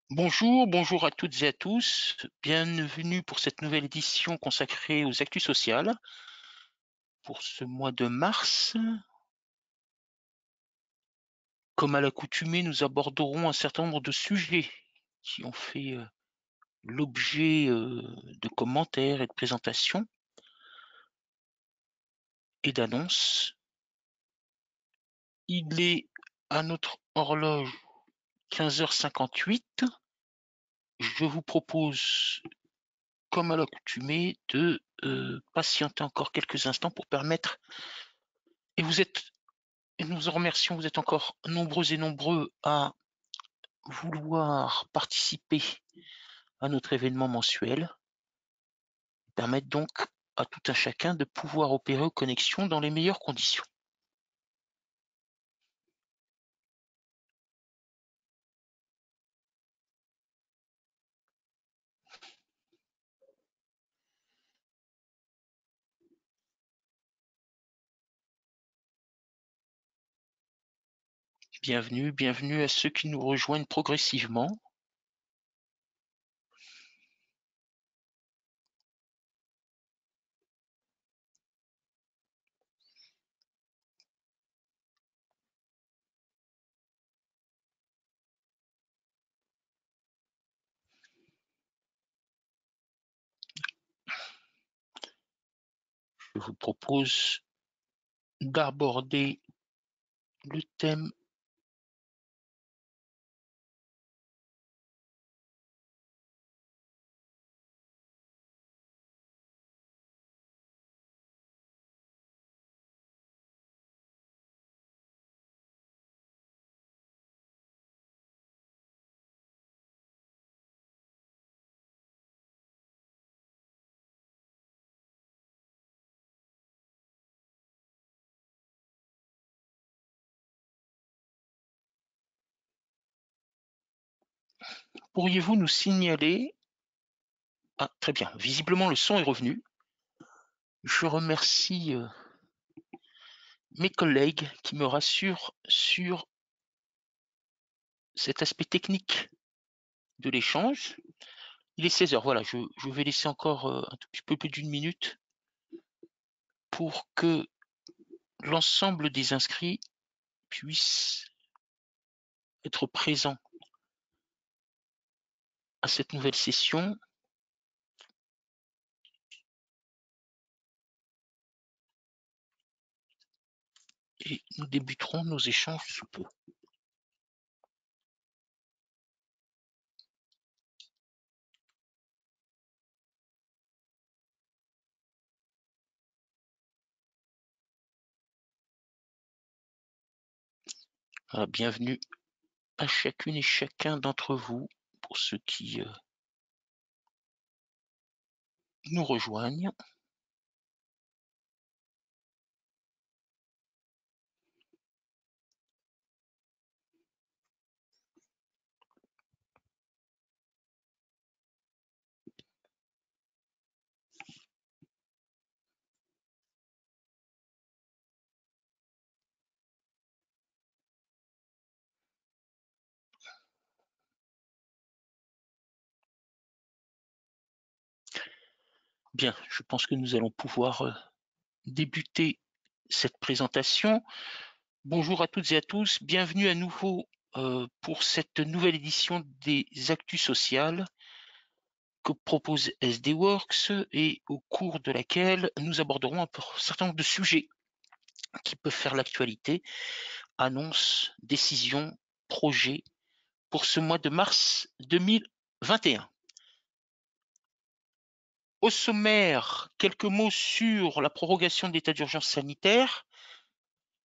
Bonjour à toutes et à tous. Bienvenue pour cette nouvelle édition consacrée aux actus sociales. Pour ce mois de mars, comme à l'accoutumée, nous aborderons un certain nombre de sujets qui ont fait l'objet de commentaires et de présentations et d'annonces. Il est à notre horloge 15h58. Je vous propose, comme à l'accoutumée, de patienter encore quelques instants pour permettre, et nous en remercions, vous êtes encore nombreux et nombreux à vouloir participer à notre événement mensuel, permettre donc à tout un chacun de pouvoir opérer aux connexions dans les meilleures conditions. Bienvenue à ceux qui nous rejoignent progressivement. Je vous propose d'aborder le thème « Pourriez-vous nous signaler » Ah, très bien. Visiblement, le son est revenu. Je remercie mes collègues qui me rassurent sur cet aspect technique de l'échange. Il est 16h, voilà, je vais laisser encore un tout petit peu plus d'une minute pour que l'ensemble des inscrits puissent être présents à cette nouvelle session. Et nous débuterons nos échanges sous peu. Voilà, bienvenue à chacune et chacun d'entre vous, pour ceux qui nous rejoignent. Bien, je pense que nous allons pouvoir débuter cette présentation. Bonjour à toutes et à tous, bienvenue à nouveau pour cette nouvelle édition des Actus Sociales que propose SD-Works et au cours de laquelle nous aborderons un certain nombre de sujets qui peuvent faire l'actualité, annonces, décisions, projets pour ce mois de mars 2021. Au sommaire, quelques mots sur la prorogation de l'état d'urgence sanitaire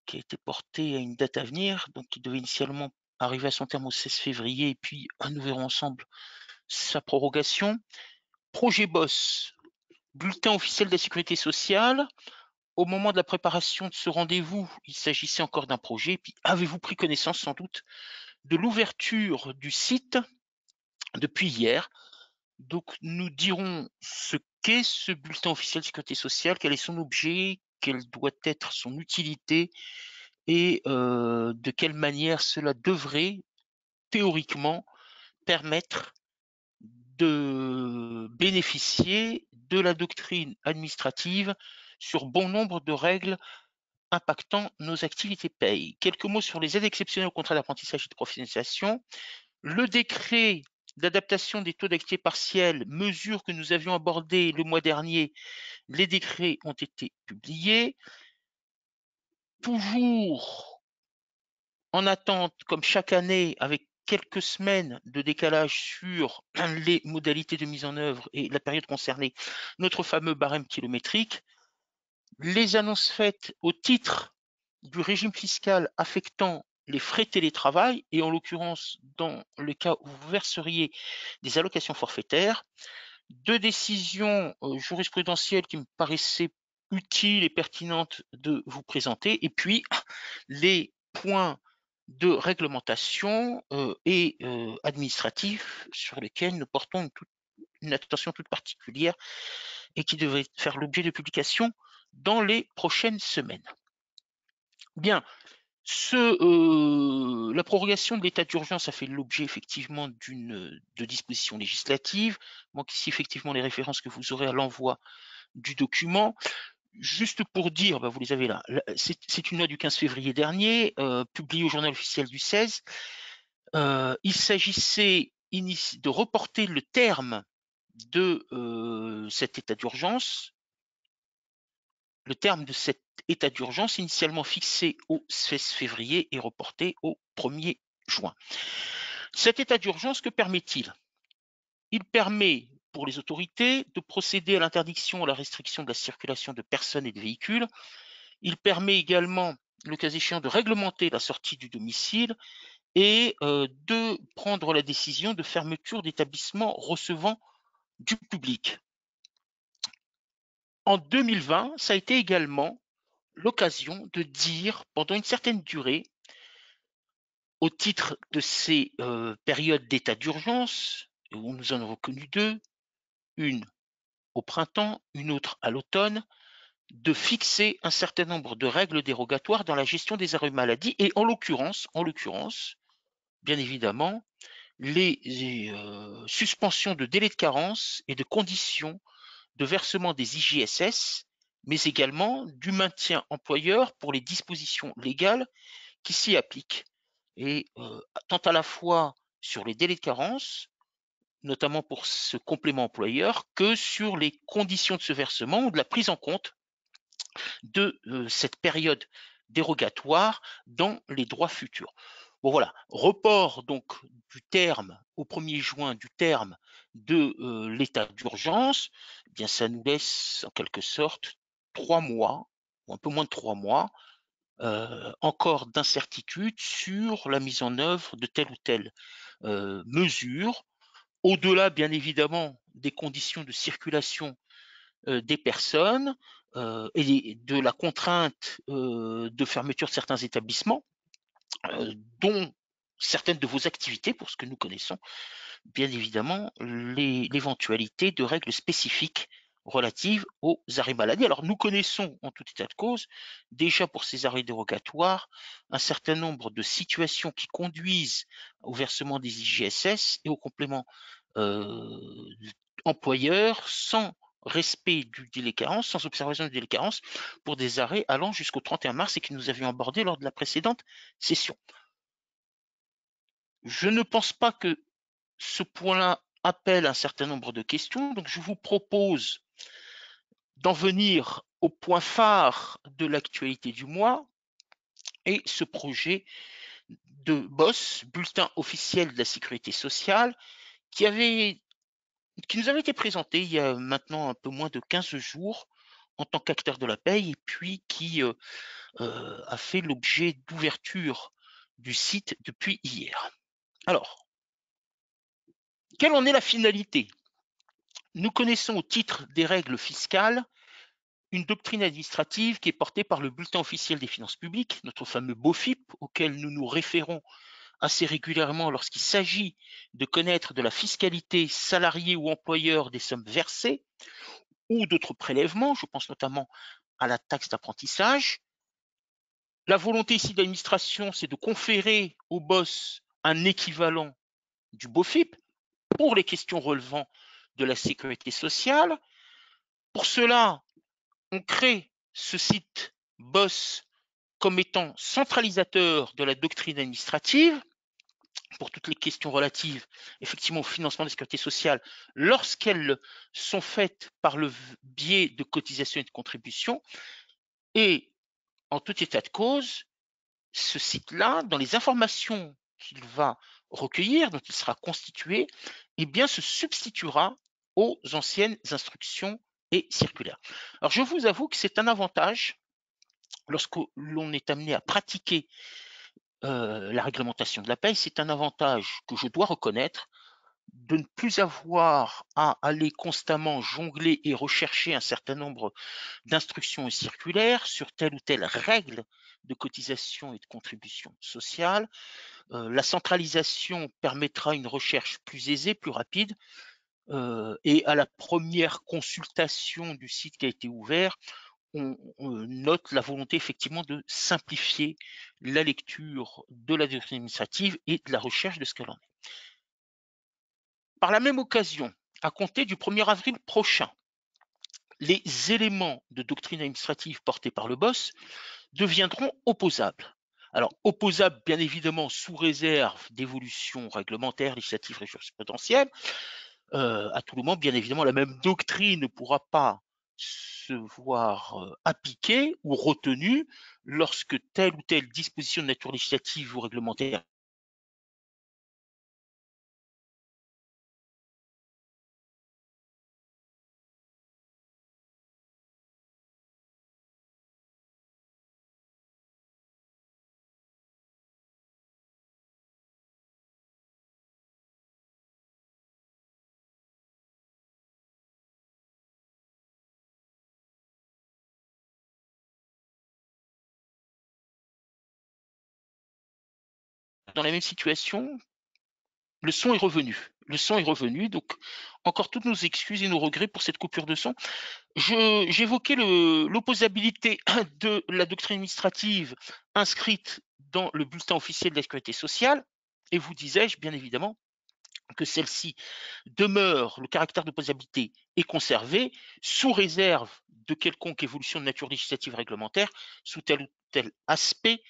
qui a été portée à une date à venir, donc qui devait initialement arriver à son terme au 16 février, et puis nous verrons ensemble sa prorogation. Projet BOSS, bulletin officiel de la sécurité sociale. Au moment de la préparation de ce rendez-vous, il s'agissait encore d'un projet. Puis avez-vous pris connaissance sans doute de l'ouverture du site depuis hier? Donc nous dirons ce qu'est ce bulletin officiel de sécurité sociale, quel est son objet, quelle doit être son utilité et de quelle manière cela devrait théoriquement permettre de bénéficier de la doctrine administrative sur bon nombre de règles impactant nos activités paye. Quelques mots sur les aides exceptionnelles au contrat d'apprentissage et de professionnalisation. Le décret d'adaptation des taux d'activité partielle, mesure que nous avions abordée le mois dernier, les décrets ont été publiés. Toujours en attente, comme chaque année, avec quelques semaines de décalage sur les modalités de mise en œuvre et la période concernée, notre fameux barème kilométrique. Les annonces faites au titre du régime fiscal affectant les frais de télétravail, et en l'occurrence dans le cas où vous verseriez des allocations forfaitaires, deux décisions jurisprudentielles qui me paraissaient utiles et pertinentes de vous présenter, et puis les points de réglementation et administratifs sur lesquels nous portons une attention toute particulière et qui devraient faire l'objet de publications dans les prochaines semaines. Bien, la prorogation de l'état d'urgence a fait l'objet effectivement de dispositions législatives. Donc ici effectivement les références que vous aurez à l'envoi du document. Juste pour dire, vous les avez là, c'est une loi du 15 février dernier, publiée au journal officiel du 16. Il s'agissait de reporter le terme de cet état d'urgence, initialement fixé au 16 février et reporté au 1er juin. Cet état d'urgence, que permet-il? Il permet pour les autorités de procéder à l'interdiction ou à la restriction de la circulation de personnes et de véhicules. Il permet également, le cas échéant, de réglementer la sortie du domicile et de prendre la décision de fermeture d'établissements recevant du public. En 2020, ça a été également l'occasion de dire, pendant une certaine durée, au titre de ces périodes d'état d'urgence, où nous en avons connu deux, une au printemps, une autre à l'automne, de fixer un certain nombre de règles dérogatoires dans la gestion des arrêts maladie, et en l'occurrence, bien évidemment, les suspensions de délai de carence et de conditions de versement des IJSS, mais également du maintien employeur pour les dispositions légales qui s'y appliquent. Et tant à la fois sur les délais de carence, notamment pour ce complément employeur, que sur les conditions de ce versement ou de la prise en compte de cette période dérogatoire dans les droits futurs. Bon voilà, report donc du terme au 1er juin du terme de l'état d'urgence, eh bien ça nous laisse en quelque sorte 3 mois, ou un peu moins de 3 mois, encore d'incertitude sur la mise en œuvre de telle ou telle mesure, au-delà bien évidemment des conditions de circulation des personnes et de la contrainte de fermeture de certains établissements, dont certaines de vos activités, pour ce que nous connaissons, bien évidemment, l'éventualité de règles spécifiques relatives aux arrêts maladie. Alors, nous connaissons, en tout état de cause, déjà pour ces arrêts dérogatoires, un certain nombre de situations qui conduisent au versement des IJSS et au complément employeur sans respect du délai carence, sans observation du délai carence, pour des arrêts allant jusqu'au 31 mars et que nous avions abordé lors de la précédente session. Je ne pense pas que ce point-là appelle un certain nombre de questions, donc je vous propose d'en venir au point phare de l'actualité du mois et ce projet de BOSS, Bulletin officiel de la sécurité sociale, qui nous avait été présenté il y a maintenant un peu moins de 15 jours en tant qu'acteur de la paye, et puis qui a fait l'objet d'ouverture du site depuis hier. Alors, quelle en est la finalité? Nous connaissons au titre des règles fiscales une doctrine administrative qui est portée par le Bulletin officiel des finances publiques, notre fameux BOFIP, auquel nous nous référons assez régulièrement lorsqu'il s'agit de connaître de la fiscalité salariée ou employeur des sommes versées ou d'autres prélèvements, je pense notamment à la taxe d'apprentissage. La volonté ici de l'administration, c'est de conférer au boss un équivalent du BOFIP, pour les questions relevant de la sécurité sociale. Pour cela, on crée ce site BOSS comme étant centralisateur de la doctrine administrative pour toutes les questions relatives effectivement au financement de la sécurité sociale lorsqu'elles sont faites par le biais de cotisations et de contributions. Et en tout état de cause, ce site-là, dans les informations qu'il va recueillir, dont il sera constitué, eh bien, se substituera aux anciennes instructions et circulaires. Alors, je vous avoue que c'est un avantage lorsque l'on est amené à pratiquer la réglementation de la paie, c'est un avantage que je dois reconnaître de ne plus avoir à aller constamment jongler et rechercher un certain nombre d'instructions et circulaires sur telle ou telle règle de cotisation et de contribution sociale. La centralisation permettra une recherche plus aisée, plus rapide, et à la première consultation du site qui a été ouvert, on note la volonté effectivement de simplifier la lecture de la doctrine administrative et de la recherche de ce qu'elle en est. Par la même occasion, à compter du 1er avril prochain, les éléments de doctrine administrative portés par le BOSS deviendront opposables. Alors, opposables, bien évidemment, sous réserve d'évolutions réglementaires, législatives et jurisprudentielles. À tout le monde, bien évidemment, la même doctrine ne pourra pas se voir appliquée ou retenue lorsque telle ou telle disposition de nature législative ou réglementaire dans la même situation, le son est revenu. Le son est revenu, donc encore toutes nos excuses et nos regrets pour cette coupure de son. J'évoquais l'opposabilité de la doctrine administrative inscrite dans le bulletin officiel de la sécurité sociale, et vous disais-je bien évidemment que celle-ci demeure, le caractère d'opposabilité est conservé sous réserve de quelconque évolution de nature législative réglementaire sous tel ou tel aspect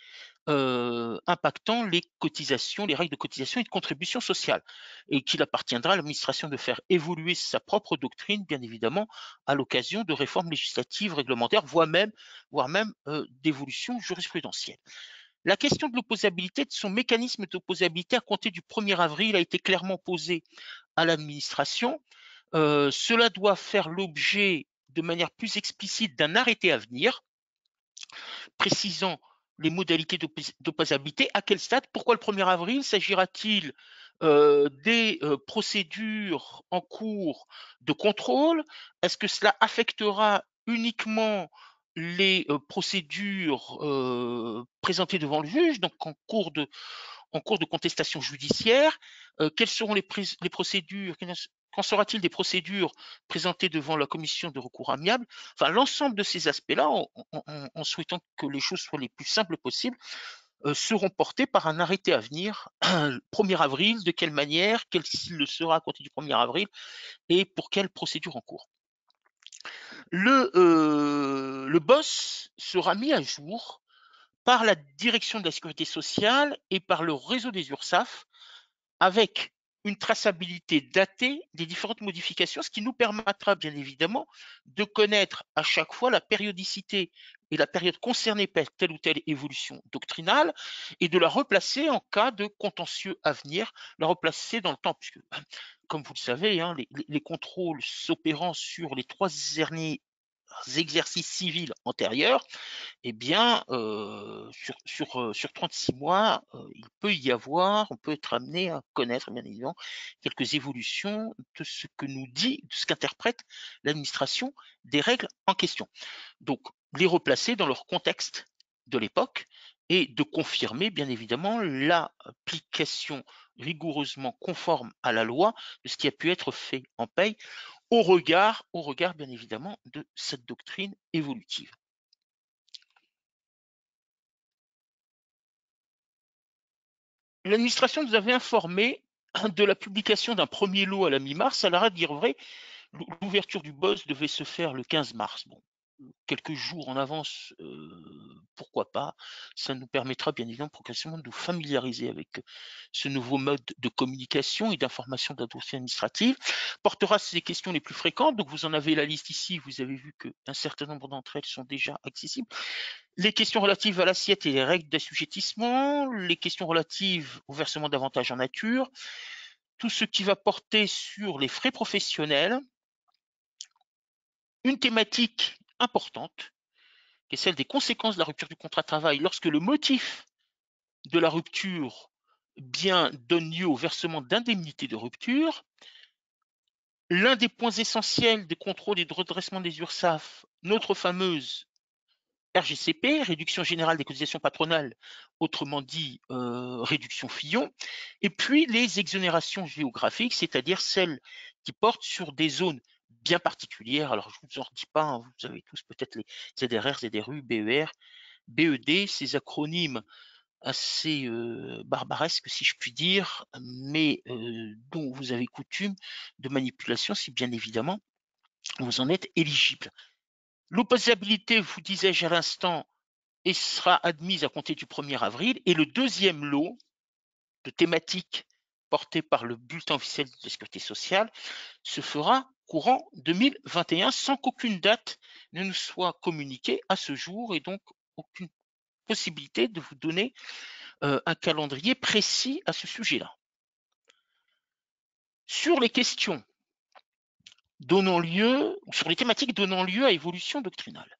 impactant les cotisations, les règles de cotisation et de contribution sociale, et qu'il appartiendra à l'administration de faire évoluer sa propre doctrine, bien évidemment, à l'occasion de réformes législatives, réglementaires, voire même d'évolutions jurisprudentielles. La question de l'opposabilité, de son mécanisme d'opposabilité à compter du 1er avril a été clairement posée à l'administration. Cela doit faire l'objet de manière plus explicite d'un arrêté à venir, précisant les modalités d'opposabilité. À quel stade? Pourquoi le 1er avril? S'agira-t-il des procédures en cours de contrôle? Est-ce que cela affectera uniquement les procédures présentées devant le juge, donc en cours de contestation judiciaire? Quelles seront les procédures? Qu'en sera-t-il des procédures présentées devant la commission de recours amiable? Enfin, l'ensemble de ces aspects-là, en souhaitant que les choses soient les plus simples possibles, seront portés par un arrêté à venir, 1er avril. De quelle manière? S'il le sera à compter du 1er avril? Et pour quelle procédure en cours? Le BOSS sera mis à jour par la direction de la sécurité sociale et par le réseau des URSSAF, avec une traçabilité datée des différentes modifications, ce qui nous permettra bien évidemment de connaître à chaque fois la périodicité et la période concernée par telle ou telle évolution doctrinale, et de la replacer en cas de contentieux à venir, la replacer dans le temps, puisque, comme vous le savez, hein, les contrôles s'opérant sur les 3 derniers exercices civils antérieurs, eh bien, sur 36 mois, on peut être amené à connaître, bien évidemment, quelques évolutions de ce que nous dit, de ce qu'interprète l'administration des règles en question. Donc, les replacer dans leur contexte de l'époque et de confirmer, bien évidemment, l'application rigoureusement conforme à la loi de ce qui a pu être fait en paye au regard, bien évidemment, de cette doctrine évolutive. L'administration nous avait informé de la publication d'un premier lot à la mi-mars, à dire vrai, l'ouverture du BOS devait se faire le 15 mars. Bon, quelques jours en avance, pourquoi pas. Ça nous permettra bien évidemment progressivement de nous familiariser avec ce nouveau mode de communication et d'information d'un dossier administratif. Portera ces questions les plus fréquentes. Donc vous en avez la liste ici. Vous avez vu qu'un certain nombre d'entre elles sont déjà accessibles. Les questions relatives à l'assiette et les règles d'assujettissement, les questions relatives au versement d'avantages en nature, tout ce qui va porter sur les frais professionnels, une thématique importante, qui est celle des conséquences de la rupture du contrat de travail lorsque le motif de la rupture bien donne lieu au versement d'indemnités de rupture. L'un des points essentiels des contrôles et de redressement des URSSAF, notre fameuse RGCP, réduction générale des cotisations patronales, autrement dit réduction Fillon, et puis les exonérations géographiques, c'est-à-dire celles qui portent sur des zones bien particulières. Alors je ne vous en redis pas, hein, vous avez tous peut-être les ZRR, ZRU, BER, BED, ces acronymes assez barbaresques si je puis dire, mais dont vous avez coutume de manipulation si bien évidemment vous en êtes éligible. L'opposabilité, vous disais-je à l'instant, et sera admise à compter du 1er avril. Et le deuxième lot de thématiques portées par le bulletin officiel de la sécurité sociale se fera courant 2021 sans qu'aucune date ne nous soit communiquée à ce jour et donc aucune possibilité de vous donner un calendrier précis à ce sujet-là. Sur les questions donnant lieu, sur les thématiques donnant lieu à évolution doctrinale,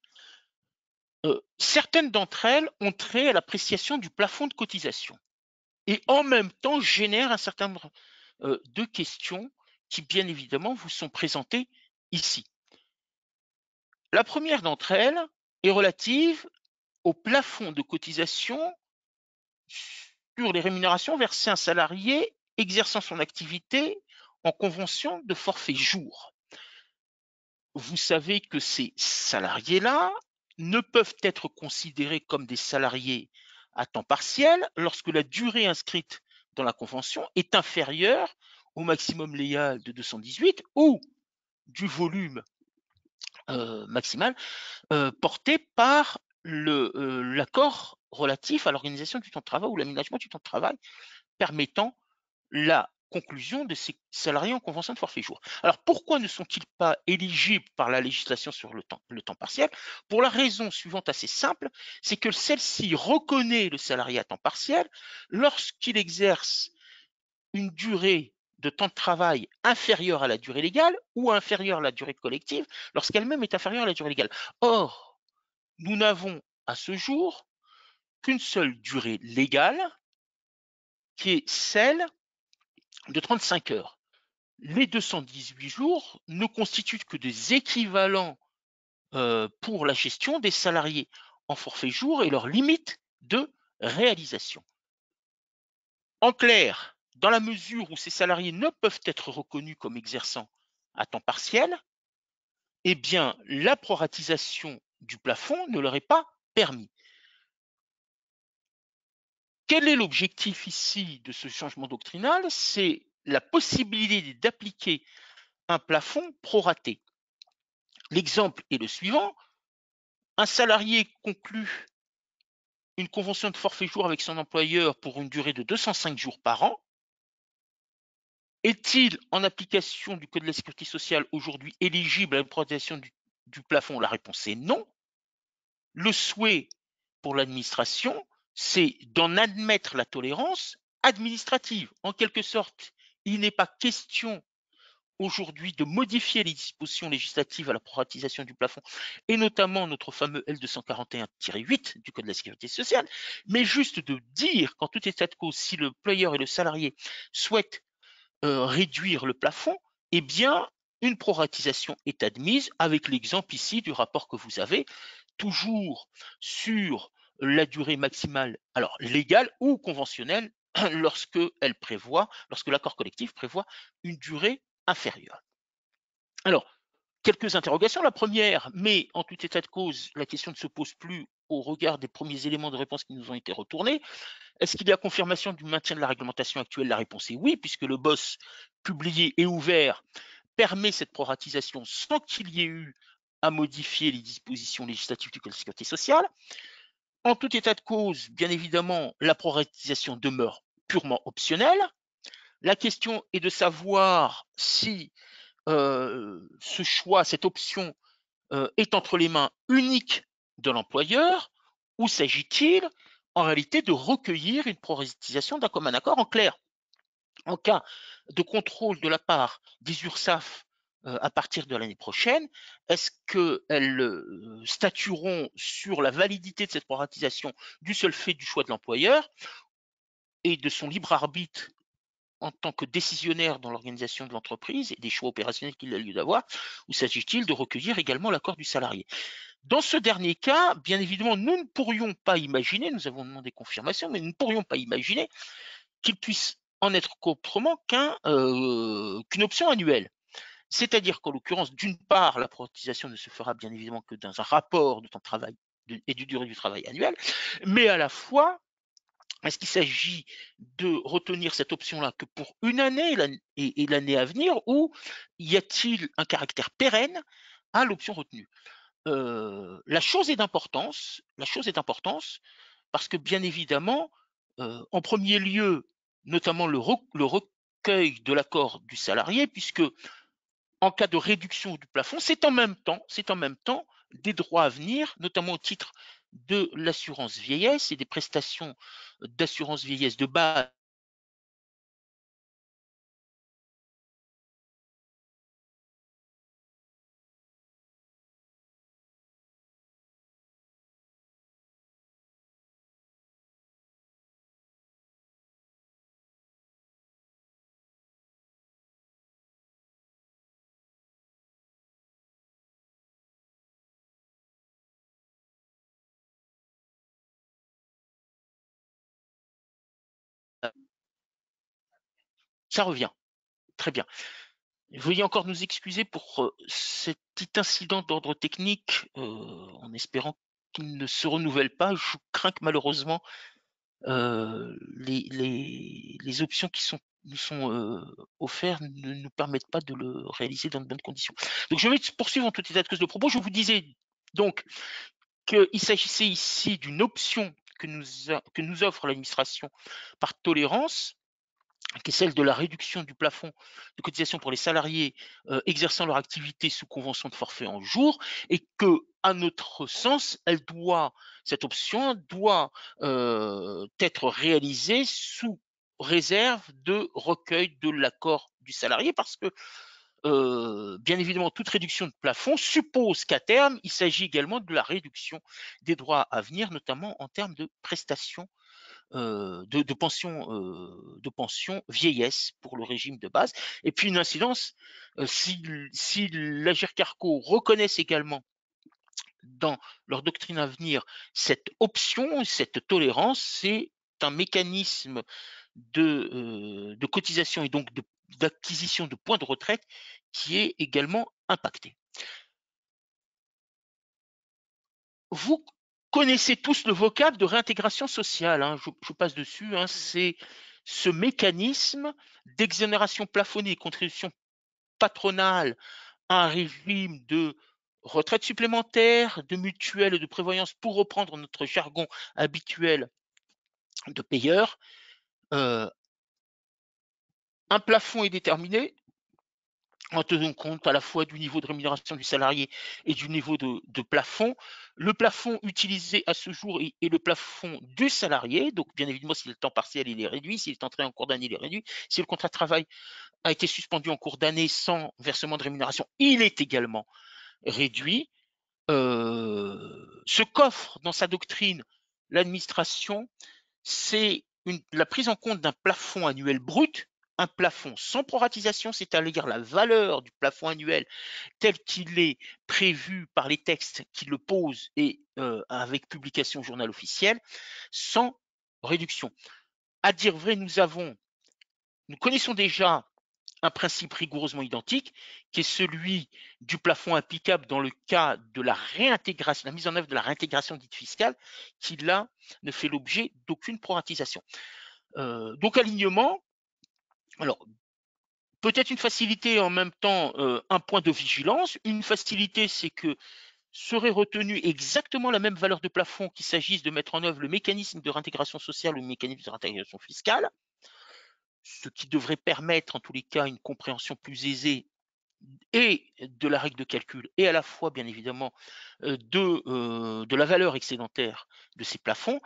certaines d'entre elles ont trait à l'appréciation du plafond de cotisation et en même temps génèrent un certain nombre de questions qui, bien évidemment, vous sont présentées ici. La première d'entre elles est relative au plafond de cotisation sur les rémunérations versées à un salarié exerçant son activité en convention de forfait jour. Vous savez que ces salariés-là ne peuvent être considérés comme des salariés à temps partiel lorsque la durée inscrite dans la convention est inférieure au maximum légal de 218 ou du volume maximal porté par l'accord relatif à l'organisation du temps de travail ou l'aménagement du temps de travail permettant la conclusion de ces salariés en convention de forfait jour. Alors pourquoi ne sont-ils pas éligibles par la législation sur le temps partiel? Pour la raison suivante assez simple, c'est que celle-ci reconnaît le salarié à temps partiel lorsqu'il exerce une durée de temps de travail inférieure à la durée légale ou inférieure à la durée collective lorsqu'elle-même est inférieure à la durée légale. Or, nous n'avons à ce jour qu'une seule durée légale qui est celle de 35 heures. Les 218 jours ne constituent que des équivalents pour la gestion des salariés en forfait jour et leurs limites de réalisation. En clair, dans la mesure où ces salariés ne peuvent être reconnus comme exerçant à temps partiel, eh bien, la proratisation du plafond ne leur est pas permis. Quel est l'objectif ici de ce changement doctrinal? C'est la possibilité d'appliquer un plafond proraté. L'exemple est le suivant. Un salarié conclut une convention de forfait jour avec son employeur pour une durée de 205 jours par an. Est-il, en application du Code de la sécurité sociale, aujourd'hui éligible à une proratisation du plafond? La réponse est non. Le souhait pour l'administration, c'est d'en admettre la tolérance administrative. En quelque sorte, il n'est pas question aujourd'hui de modifier les dispositions législatives à la proratisation du plafond, et notamment notre fameux L241-8 du Code de la sécurité sociale, mais juste de dire qu'en tout état de cause, si le employeur et le salarié souhaitent réduire le plafond, eh bien, une proratisation est admise avec l'exemple ici du rapport que vous avez, toujours sur la durée maximale, alors légale ou conventionnelle, lorsque l'accord collectif prévoit une durée inférieure. Alors, quelques interrogations. La première, mais en tout état de cause, la question ne se pose plus au regard des premiers éléments de réponse qui nous ont été retournés. Est-ce qu'il y a confirmation du maintien de la réglementation actuelle? La réponse est oui, puisque le BOSS publié et ouvert permet cette proratisation sans qu'il y ait eu à modifier les dispositions législatives du Code de sécurité sociale. En tout état de cause, bien évidemment, la proratisation demeure purement optionnelle. La question est de savoir si ce choix, cette option est entre les mains uniques de l'employeur ou s'agit-il en réalité de recueillir une proratisation d'un commun accord? En clair, en cas de contrôle de la part des URSSAF à partir de l'année prochaine, est-ce qu'elles statueront sur la validité de cette proratisation du seul fait du choix de l'employeur et de son libre arbitre en tant que décisionnaire dans l'organisation de l'entreprise et des choix opérationnels qu'il a lieu d'avoir, ou s'agit-il de recueillir également l'accord du salarié? Dans ce dernier cas, bien évidemment, nous ne pourrions pas imaginer, nous avons demandé confirmation, mais nous ne pourrions pas imaginer qu'il puisse en être qu'autrement qu'une option annuelle. C'est-à-dire qu'en l'occurrence, d'une part, la proratisation ne se fera bien évidemment que dans un rapport de temps de travail et du durée du travail annuel, mais à la fois, est-ce qu'il s'agit de retenir cette option-là que pour une année et l'année à venir, ou y a-t-il un caractère pérenne à l'option retenue? La chose est d'importance parce que bien évidemment, en premier lieu, notamment le recueil de l'accord du salarié, puisque en cas de réduction du plafond, c'est en même temps des droits à venir, notamment au titre de l'assurance vieillesse et des prestations d'assurance vieillesse de base. Ça revient, très bien. Veuillez encore nous excuser pour cet petit incident d'ordre technique, en espérant qu'il ne se renouvelle pas. Je crains que malheureusement les options qui nous sont offertes ne nous permettent pas de le réaliser dans de bonnes conditions. Donc je vais poursuivre en tout état de cause de propos. Je vous disais donc qu'il s'agissait ici d'une option que nous offre l'administration par tolérance, qui est celle de la réduction du plafond de cotisation pour les salariés exerçant leur activité sous convention de forfait en jour, et que, à notre sens, cette option doit être réalisée sous réserve de recueil de l'accord du salarié, parce que bien évidemment, toute réduction de plafond suppose qu'à terme, il s'agit également de la réduction des droits à venir, notamment en termes de prestations de pension vieillesse pour le régime de base. Et puis une incidence, si l'Agirc-Arrco reconnaissent également dans leur doctrine à venir cette option, cette tolérance, c'est un mécanisme de cotisation et donc d'acquisition de points de retraite qui est également impacté. Vous connaissez tous le vocable de réintégration sociale, hein, je passe dessus, hein, c'est ce mécanisme d'exonération plafonnée et contribution patronale à un régime de retraite supplémentaire, de mutuelle et de prévoyance, pour reprendre notre jargon habituel de payeur. Un plafond est déterminé en tenant compte à la fois du niveau de rémunération du salarié et du niveau de plafond. Le plafond utilisé à ce jour est le plafond du salarié. Donc, bien évidemment, si le temps partiel, il est réduit. S'il est entré en cours d'année, il est réduit. Si le contrat de travail a été suspendu en cours d'année sans versement de rémunération, il est également réduit. Ce qu'offre dans sa doctrine l'administration, c'est la prise en compte d'un plafond annuel brut, un plafond sans proratisation, c'est-à-dire la valeur du plafond annuel tel qu'il est prévu par les textes qui le posent et avec publication au journal officiel, sans réduction. À dire vrai, nous connaissons déjà un principe rigoureusement identique, qui est celui du plafond applicable dans le cas de la réintégration, la mise en œuvre de la réintégration dite fiscale, qui là ne fait l'objet d'aucune proratisation. Donc alignement, alors peut-être une facilité en même temps un point de vigilance. Une facilité, c'est que serait retenue exactement la même valeur de plafond qu'il s'agisse de mettre en œuvre le mécanisme de réintégration sociale ou le mécanisme de réintégration fiscale, ce qui devrait permettre en tous les cas une compréhension plus aisée et de la règle de calcul et à la fois bien évidemment de la valeur excédentaire de ces plafonds.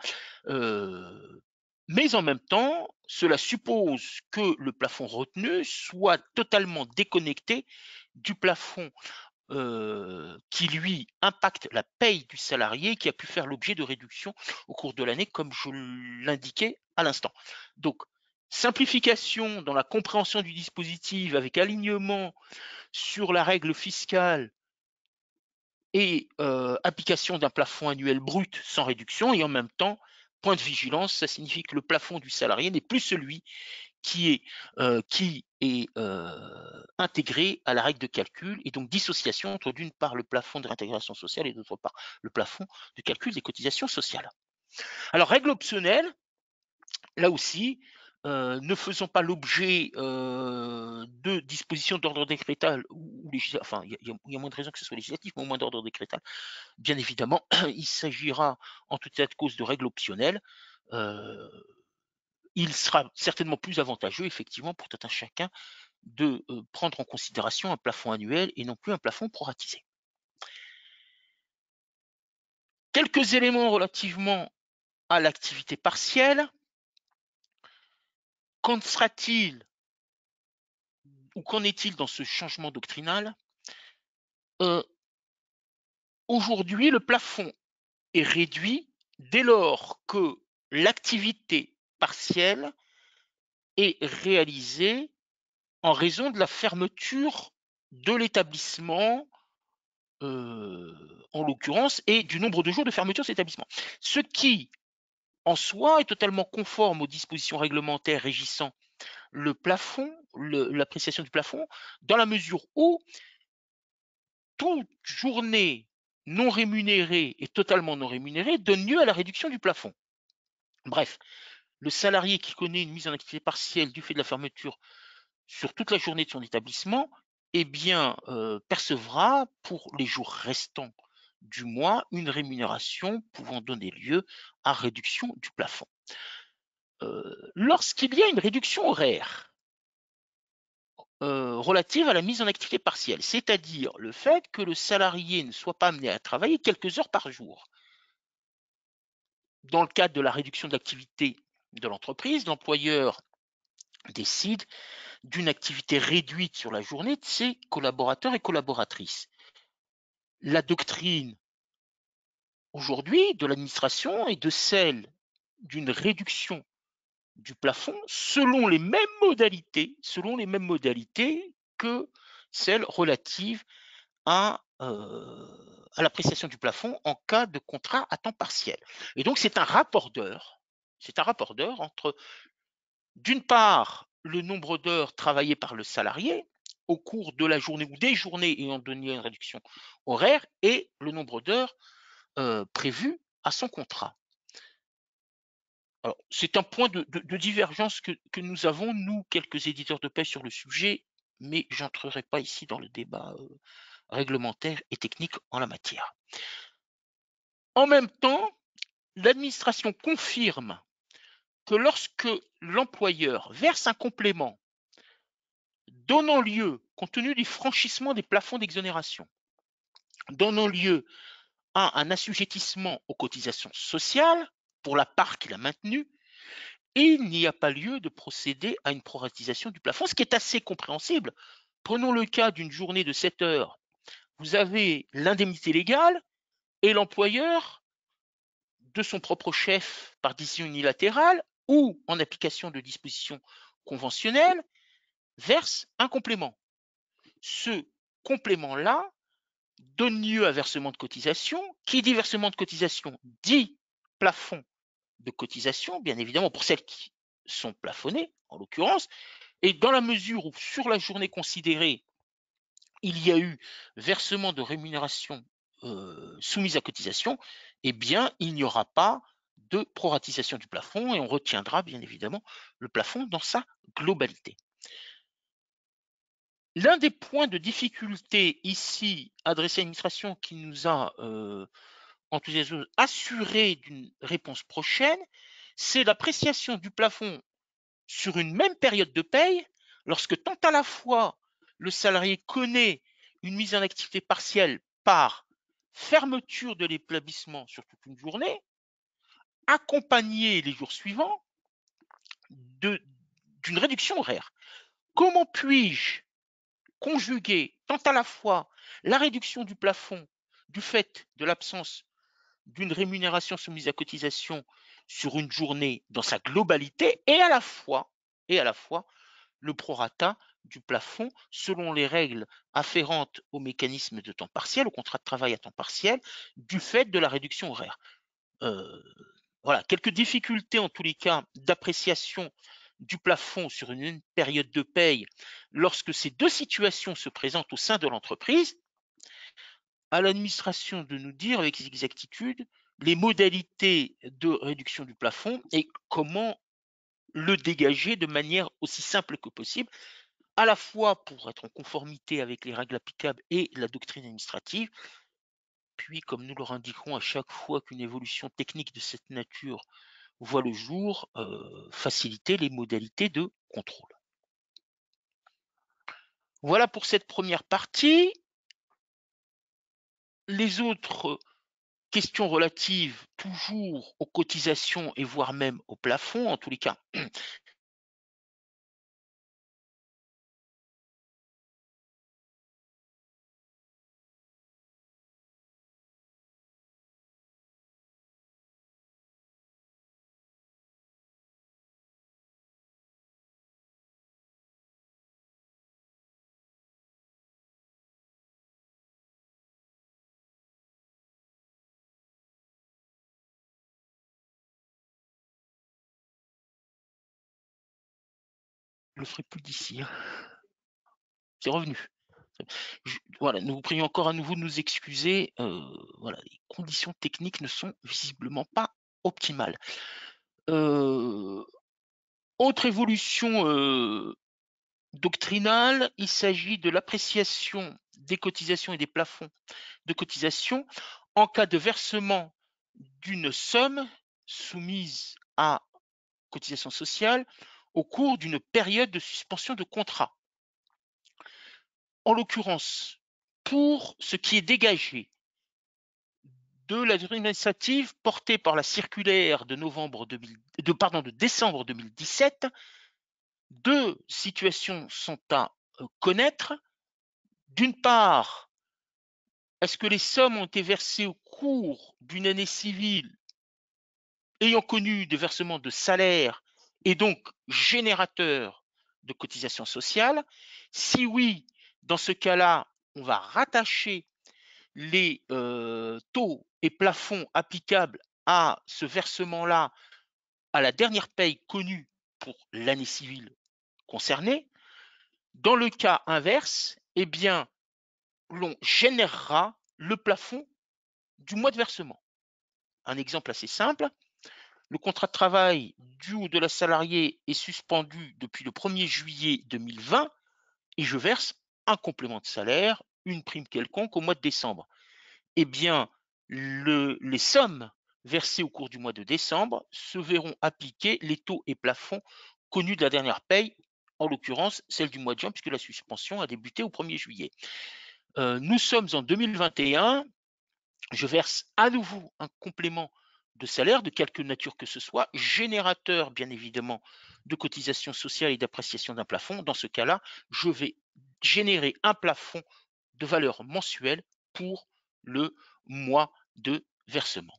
Mais en même temps, cela suppose que le plafond retenu soit totalement déconnecté du plafond qui lui impacte la paye du salarié qui a pu faire l'objet de réductions au cours de l'année, comme je l'indiquais à l'instant. Donc, simplification dans la compréhension du dispositif avec alignement sur la règle fiscale et application d'un plafond annuel brut sans réduction, et en même temps, point de vigilance, ça signifie que le plafond du salarié n'est plus celui qui est intégré à la règle de calcul, et donc dissociation entre d'une part le plafond de réintégration sociale et d'autre part le plafond de calcul des cotisations sociales. Alors, règle optionnelle, là aussi, ne faisant pas l'objet de dispositions d'ordre décrétal ou législatif, enfin, il y a moins de raisons que ce soit législatif, mais au moins d'ordre décrétal, bien évidemment, il s'agira en tout état de cause de règles optionnelles. Il sera certainement plus avantageux, effectivement, pour tout un chacun de prendre en considération un plafond annuel et non plus un plafond proratisé. Quelques éléments relativement à l'activité partielle. Qu'en sera-t-il ou qu'en est-il dans ce changement doctrinal? Aujourd'hui, le plafond est réduit dès lors que l'activité partielle est réalisée en raison de la fermeture de l'établissement, en l'occurrence, et du nombre de jours de fermeture de cet établissement. Ce qui, en soi, est totalement conforme aux dispositions réglementaires régissant le plafond, l'appréciation du plafond, dans la mesure où toute journée non rémunérée et totalement non rémunérée donne lieu à la réduction du plafond. Bref, le salarié qui connaît une mise en activité partielle du fait de la fermeture sur toute la journée de son établissement, eh bien, percevra pour les jours restants du mois une rémunération pouvant donner lieu à réduction du plafond. Lorsqu'il y a une réduction horaire relative à la mise en activité partielle, c'est-à-dire le fait que le salarié ne soit pas amené à travailler quelques heures par jour, dans le cadre de la réduction d'activité de l'entreprise, l'employeur décide d'une activité réduite sur la journée de ses collaborateurs et collaboratrices. La doctrine aujourd'hui de l'administration est de celle d'une réduction du plafond selon les mêmes modalités que celles relatives à l'appréciation du plafond en cas de contrat à temps partiel. Et donc c'est un rapport d'heures entre, d'une part, le nombre d'heures travaillées par le salarié au cours de la journée ou des journées ayant donné une réduction horaire et le nombre d'heures prévues à son contrat. Alors, c'est un point de divergence que nous avons, nous, quelques éditeurs de paie sur le sujet, mais je n'entrerai pas ici dans le débat réglementaire et technique en la matière. En même temps, l'administration confirme que lorsque l'employeur verse un complément donnant lieu, compte tenu du franchissement des plafonds d'exonération, donnant lieu à un assujettissement aux cotisations sociales pour la part qu'il a maintenue, il n'y a pas lieu de procéder à une proratisation du plafond, ce qui est assez compréhensible. Prenons le cas d'une journée de 7 heures. Vous avez l'indemnité légale et l'employeur, de son propre chef par décision unilatérale ou en application de dispositions conventionnelles, verse un complément. Ce complément-là donne lieu à versement de cotisation. Qui dit versement de cotisation dit plafond de cotisation, bien évidemment, pour celles qui sont plafonnées, en l'occurrence, Et dans la mesure où sur la journée considérée, il y a eu versement de rémunération soumise à cotisation, eh bien, il n'y aura pas de proratisation du plafond et on retiendra bien évidemment le plafond dans sa globalité. L'un des points de difficulté ici adressé à l'administration qui nous a assuré d'une réponse prochaine, c'est l'appréciation du plafond sur une même période de paye, lorsque tant à la fois le salarié connaît une mise en activité partielle par fermeture de l'établissement sur toute une journée, accompagné les jours suivants d'une réduction horaire. Comment puis-je conjuguer tant à la fois la réduction du plafond du fait de l'absence d'une rémunération soumise à cotisation sur une journée dans sa globalité et à la fois le prorata du plafond selon les règles afférentes au mécanisme de temps partiel, au contrat de travail à temps partiel, du fait de la réduction horaire. Voilà, quelques difficultés en tous les cas d'appréciation du plafond sur une période de paye lorsque ces deux situations se présentent au sein de l'entreprise. À l'administration de nous dire avec exactitude les modalités de réduction du plafond et comment le dégager de manière aussi simple que possible, à la fois pour être en conformité avec les règles applicables et la doctrine administrative, puis comme nous leur indiquerons à chaque fois qu'une évolution technique de cette nature voit le jour, faciliter les modalités de contrôle. Voilà pour cette première partie. Les autres questions relatives toujours aux cotisations et voire même au plafond, en tous les cas, je ne le ferai plus d'ici. Hein. C'est revenu. Voilà, nous vous prions encore à nouveau de nous excuser. Voilà, les conditions techniques ne sont visiblement pas optimales. Autre évolution doctrinale, il s'agit de l'appréciation des cotisations et des plafonds de cotisation en cas de versement d'une somme soumise à cotisation sociale au cours d'une période de suspension de contrat. En l'occurrence, pour ce qui est dégagé de la durée administrative portée par la circulaire de décembre 2017, deux situations sont à connaître. D'une part, est-ce que les sommes ont été versées au cours d'une année civile ayant connu des versements de salaire et donc générateurs de cotisations sociales? Si oui, dans ce cas-là, on va rattacher les taux et plafonds applicables à ce versement-là à la dernière paye connue pour l'année civile concernée. Dans le cas inverse, eh bien, l'on générera le plafond du mois de versement. Un exemple assez simple, le contrat de travail du ou de la salariée est suspendu depuis le 1er juillet 2020 et je verse un complément de salaire, une prime quelconque au mois de décembre. Eh bien, les sommes versées au cours du mois de décembre se verront appliquer les taux et plafonds connus de la dernière paye, en l'occurrence celle du mois de juin, puisque la suspension a débuté au 1er juillet. Nous sommes en 2021, je verse à nouveau un complément de salaire de quelque nature que ce soit, générateur bien évidemment de cotisation sociale et d'appréciation d'un plafond. Dans ce cas-là, je vais générer un plafond de valeur mensuelle pour le mois de versement.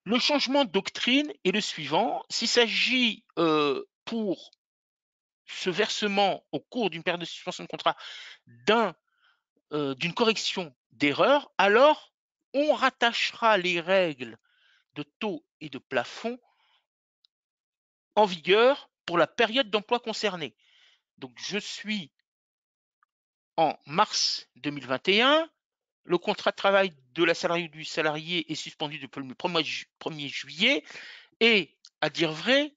Le changement de doctrine est le suivant. S'il s'agit pour ce versement au cours d'une période de suspension de contrat d'une correction d'erreur, alors on rattachera les règles de taux et de plafond en vigueur pour la période d'emploi concernée. Donc, je suis en mars 2021, le contrat de travail de la salariée ou du salarié est suspendu depuis le 1er juillet et, à dire vrai,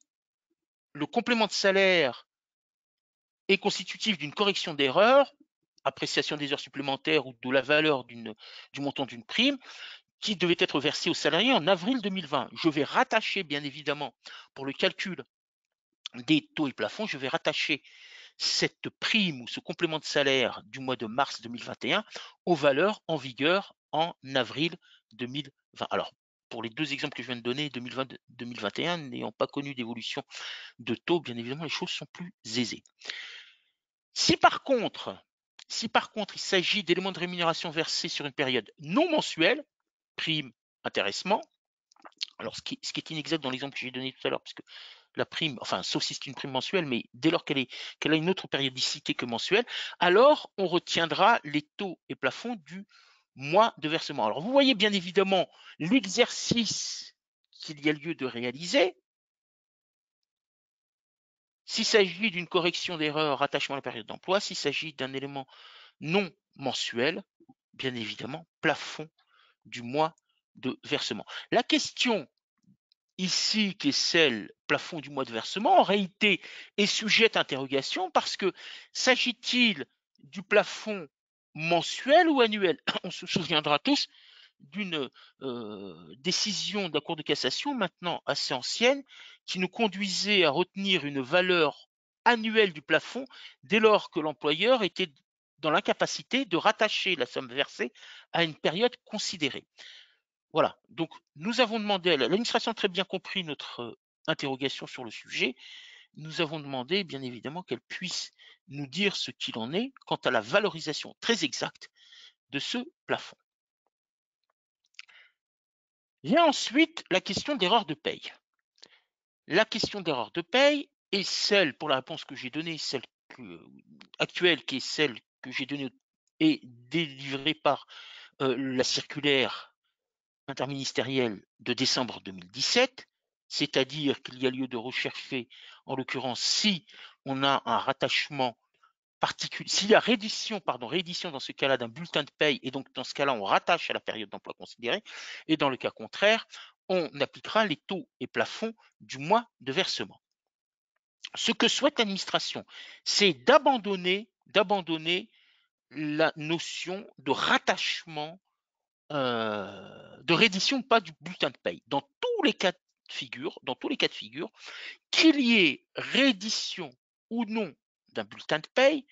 le complément de salaire est constitutif d'une correction d'erreur, appréciation des heures supplémentaires ou de la valeur du montant d'une prime, qui devait être versée aux salariés en avril 2020. Je vais rattacher, bien évidemment, pour le calcul des taux et plafonds, je vais rattacher cette prime ou ce complément de salaire du mois de mars 2021 aux valeurs en vigueur en avril 2020. Alors, pour les deux exemples que je viens de donner, 2020-2021, n'ayant pas connu d'évolution de taux, bien évidemment, les choses sont plus aisées. Si par contre, il s'agit d'éléments de rémunération versés sur une période non mensuelle, prime, intéressement, alors ce qui est inexact dans l'exemple que j'ai donné tout à l'heure, puisque la prime, enfin, sauf si c'est une prime mensuelle, mais dès lors qu'elle a une autre périodicité que mensuelle, alors on retiendra les taux et plafonds du mois de versement. Alors vous voyez bien évidemment l'exercice qu'il y a lieu de réaliser. S'il s'agit d'une correction d'erreur, rattachement à la période d'emploi. S'il s'agit d'un élément non mensuel, bien évidemment, plafond du mois de versement. La question ici, qui est celle plafond du mois de versement, en réalité est sujette à interrogation parce que s'agit-il du plafond mensuel ou annuel? On se souviendra tous d'une décision de la Cour de cassation, maintenant assez ancienne, qui nous conduisait à retenir une valeur annuelle du plafond dès lors que l'employeur était dans l'incapacité de rattacher la somme versée à une période considérée. Voilà, donc nous avons demandé, l'administration a très bien compris notre interrogation sur le sujet, nous avons demandé bien évidemment qu'elle puisse nous dire ce qu'il en est quant à la valorisation très exacte de ce plafond. Vient ensuite la question d'erreur de paye. La question d'erreur de paye est celle, pour la réponse que j'ai donnée, celle actuelle, qui est celle que j'ai donnée et délivrée par la circulaire interministérielle de décembre 2017, c'est-à-dire qu'il y a lieu de rechercher, en l'occurrence, si on a un rattachement particulier, s'il y a réédition dans ce cas-là d'un bulletin de paye, et donc dans ce cas-là, on rattache à la période d'emploi considérée, et dans le cas contraire, on appliquera les taux et plafonds du mois de versement. Ce que souhaite l'administration, c'est d'abandonner la notion de rattachement, de reddition, pas du bulletin de paye. Dans tous les cas de figure, qu'il y ait reddition ou non d'un bulletin de paye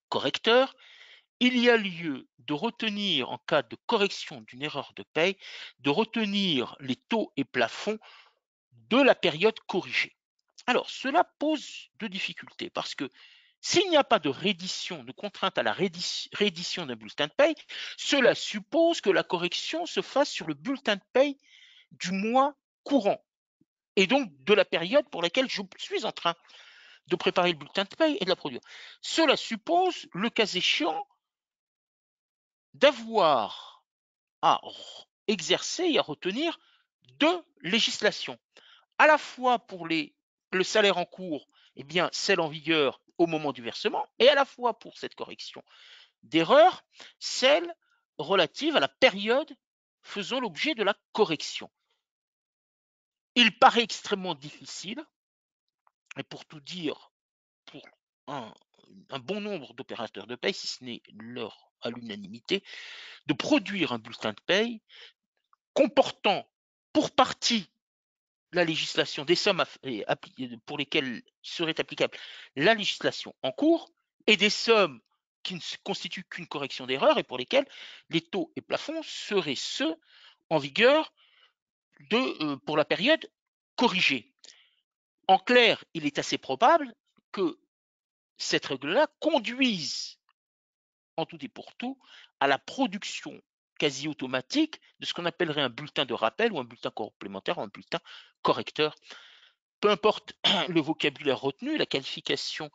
correcteur, il y a lieu de retenir, en cas de correction d'une erreur de paye, de retenir les taux et plafonds de la période corrigée. Alors, cela pose deux difficultés, parce que s'il n'y a pas de reddition, de contrainte à la reddition d'un bulletin de paye, cela suppose que la correction se fasse sur le bulletin de paye du mois courant, et donc de la période pour laquelle je suis en train de préparer le bulletin de paye et de la produire. Cela suppose, le cas échéant, d'avoir à exercer et à retenir deux législations, à la fois pour le salaire en cours, eh bien, celle en vigueur au moment du versement, et à la fois pour cette correction d'erreur, celle relative à la période faisant l'objet de la correction. Il paraît extrêmement difficile, et pour tout dire, pour un bon nombre d'opérateurs de paye, si ce n'est leur à l'unanimité, de produire un bulletin de paye comportant pour partie la législation des sommes pour lesquelles serait applicable la législation en cours, et des sommes qui ne constituent qu'une correction d'erreur et pour lesquelles les taux et plafonds seraient ceux en vigueur pour la période corrigée. En clair, il est assez probable que cette règle-là conduise en tout et pour tout à la production quasi automatique de ce qu'on appellerait un bulletin de rappel ou un bulletin complémentaire ou un bulletin correcteur. Peu importe le vocabulaire retenu, la qualification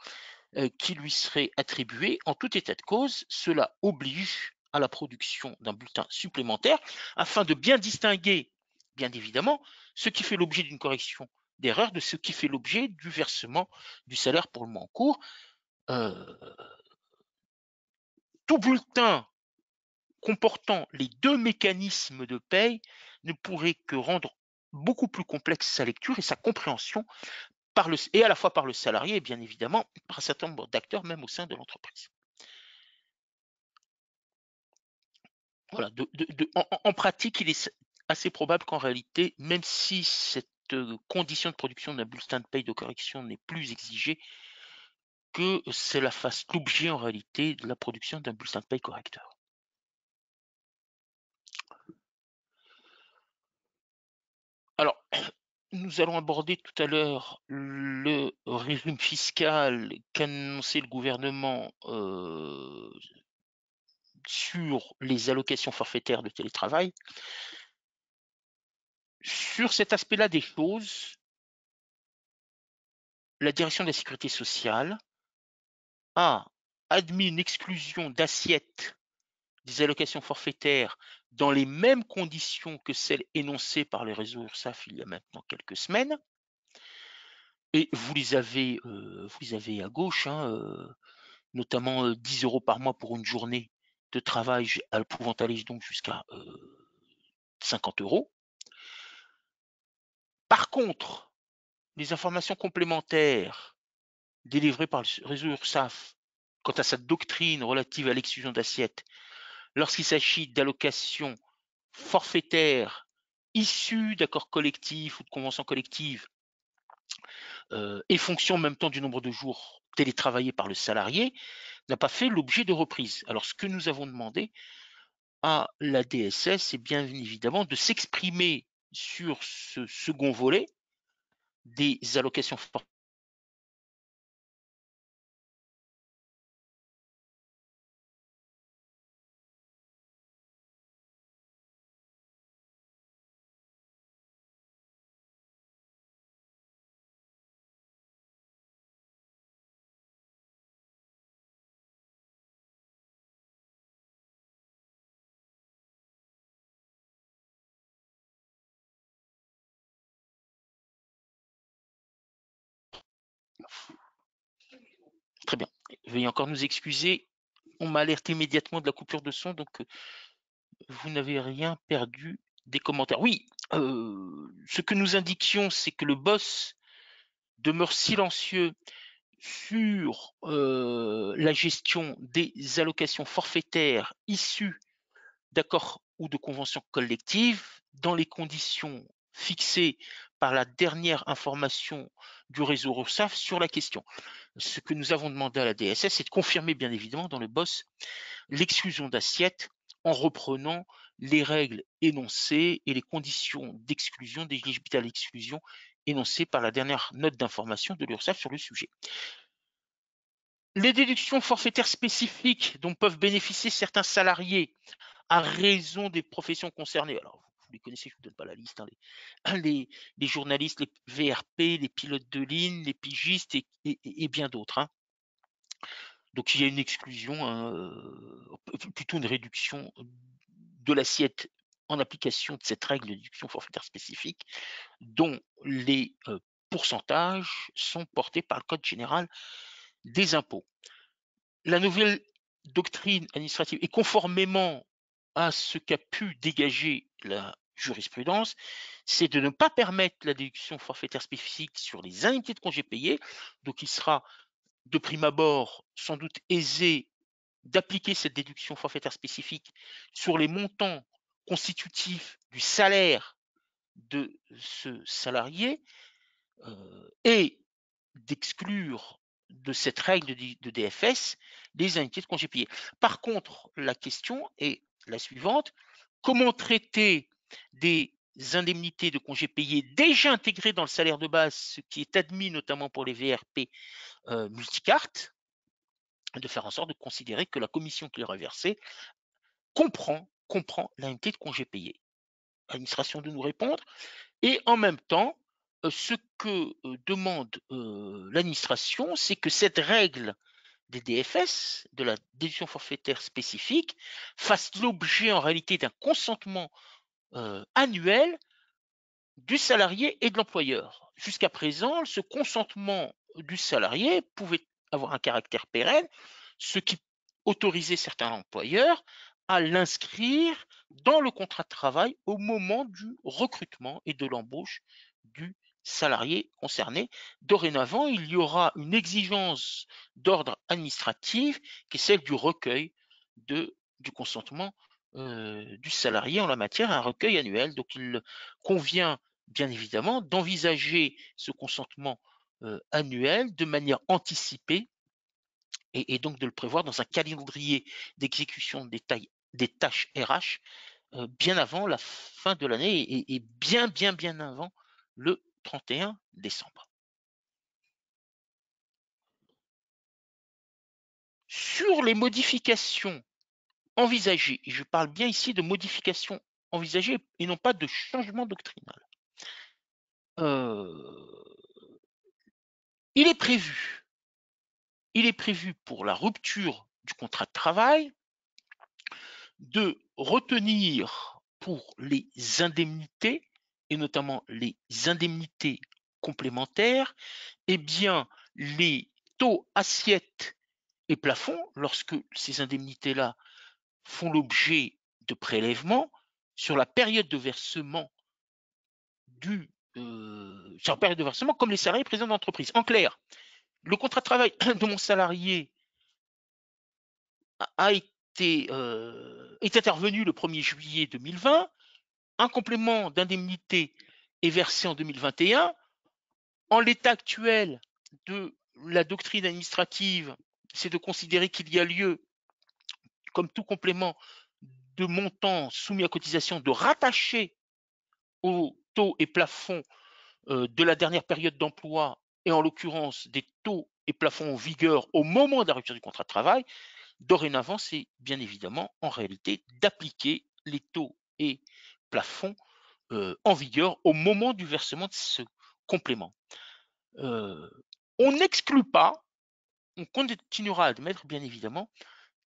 qui lui serait attribuée, en tout état de cause, cela oblige à la production d'un bulletin supplémentaire afin de bien distinguer, bien évidemment, ce qui fait l'objet d'une correction d'erreur de ce qui fait l'objet du versement du salaire pour le mois en cours. Tout bulletin comportant les deux mécanismes de paye ne pourrait que rendre beaucoup plus complexe sa lecture et sa compréhension et à la fois par le salarié et bien évidemment par un certain nombre d'acteurs même au sein de l'entreprise. Voilà, en pratique, il est assez probable qu'en réalité, même si cette condition de production d'un bulletin de paye de correction n'est plus exigée, que cela fasse l'objet en réalité de la production d'un bulletin de paye correcteur. Alors, nous allons aborder tout à l'heure le régime fiscal qu'a annoncé le gouvernement sur les allocations forfaitaires de télétravail. Sur cet aspect-là des choses, la direction de la sécurité sociale a admis une exclusion d'assiette des allocations forfaitaires dans les mêmes conditions que celles énoncées par les réseaux URSSAF il y a maintenant quelques semaines. Et vous les avez à gauche, hein, notamment 10 € par mois pour une journée de travail, pouvant aller donc jusqu'à 50 €. Par contre, les informations complémentaires délivrées par le réseau URSSAF quant à sa doctrine relative à l'exclusion d'assiette lorsqu'il s'agit d'allocations forfaitaires issues d'accords collectifs ou de conventions collectives et fonction en même temps du nombre de jours télétravaillés par le salarié, n'a pas fait l'objet de reprise. Alors, ce que nous avons demandé à la DSS, c'est bien évidemment de s'exprimer sur ce second volet des allocations forfaitaires. Très bien. Veuillez encore nous excuser. On m'a alerté immédiatement de la coupure de son, donc vous n'avez rien perdu des commentaires. Oui, ce que nous indiquions, c'est que le boss demeure silencieux sur la gestion des allocations forfaitaires issues d'accords ou de conventions collectives dans les conditions fixées par la dernière information du réseau URSSAF sur la question. Ce que nous avons demandé à la DSS, c'est de confirmer bien évidemment dans le BOSS l'exclusion d'assiette en reprenant les règles énoncées et les conditions d'exclusion, d'éligibilité à l'exclusion énoncées par la dernière note d'information de l'URSSAF sur le sujet. Les déductions forfaitaires spécifiques dont peuvent bénéficier certains salariés à raison des professions concernées. Alors, vous les connaissez, je ne vous donne pas la liste, hein, les journalistes, les VRP, les pilotes de ligne, les pigistes et bien d'autres. Hein. Donc, il y a une exclusion, hein, plutôt une réduction de l'assiette en application de cette règle de déduction forfaitaire spécifique, dont les pourcentages sont portés par le Code général des impôts. La nouvelle doctrine administrative, et conformément à ce qu'a pu dégager la jurisprudence, c'est de ne pas permettre la déduction forfaitaire spécifique sur les indemnités de congés payés. Donc, il sera de prime abord sans doute aisé d'appliquer cette déduction forfaitaire spécifique sur les montants constitutifs du salaire de ce salarié et d'exclure de cette règle de DFS les indemnités de congés payés. Par contre, la question est la suivante. Comment traiter des indemnités de congés payés déjà intégrées dans le salaire de base, ce qui est admis notamment pour les VRP multicartes, de faire en sorte de considérer que la commission qui leur est versée comprend l'indemnité de congés payés. L'administration de nous répondre. Et en même temps, ce que demande l'administration, c'est que cette règle des DFS, de la déduction forfaitaire spécifique, fasse l'objet en réalité d'un consentement annuel du salarié et de l'employeur. jusqu'à présent, ce consentement du salarié pouvait avoir un caractère pérenne, ce qui autorisait certains employeurs à l'inscrire dans le contrat de travail au moment du recrutement et de l'embauche du salarié concerné. Dorénavant, il y aura une exigence d'ordre administratif qui est celle du recueil du consentement du salarié en la matière, un recueil annuel. Donc il convient bien évidemment d'envisager ce consentement annuel de manière anticipée et donc de le prévoir dans un calendrier d'exécution des tâches RH bien avant la fin de l'année et bien avant le 31 décembre. Sur les modifications envisagées, et je parle bien ici de modifications envisagées et non pas de changement doctrinal, il est prévu pour la rupture du contrat de travail de retenir pour les indemnités, et notamment les indemnités complémentaires, eh bien, les taux assiettes et plafonds, lorsque ces indemnités-là font l'objet de prélèvements sur la période de versement comme les salariés présents dans l'entreprise. En clair, le contrat de travail de mon salarié est intervenu le 1er juillet 2020, un complément d'indemnité est versé en 2021. En l'état actuel de la doctrine administrative, c'est de considérer qu'il y a lieu, comme tout complément de montant soumis à cotisation, de rattacher aux taux et plafonds de la dernière période d'emploi, et en l'occurrence des taux et plafonds en vigueur au moment de la rupture du contrat de travail. Dorénavant, c'est bien évidemment en réalité d'appliquer les taux et plafonds en vigueur au moment du versement de ce complément. On n'exclut pas, on continuera à admettre bien évidemment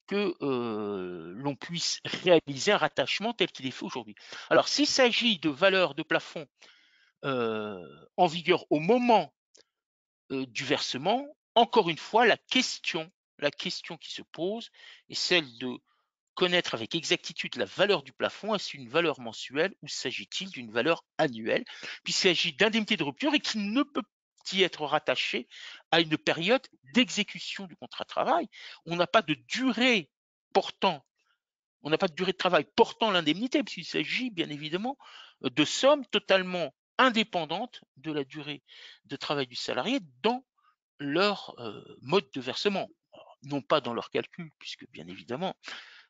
que l'on puisse réaliser un rattachement tel qu'il est fait aujourd'hui. Alors, s'il s'agit de valeurs de plafond en vigueur au moment du versement, encore une fois, la question qui se pose est celle de connaître avec exactitude la valeur du plafond. Est-ce une valeur mensuelle ou s'agit-il d'une valeur annuelle? Puisqu'il s'agit d'indemnité de rupture et qui ne peut y être rattaché à une période d'exécution du contrat de travail. On n'a pas de durée de travail portant l'indemnité, puisqu'il s'agit bien évidemment de sommes totalement indépendantes de la durée de travail du salarié dans leur mode de versement. Non pas dans leur calcul, puisque bien évidemment,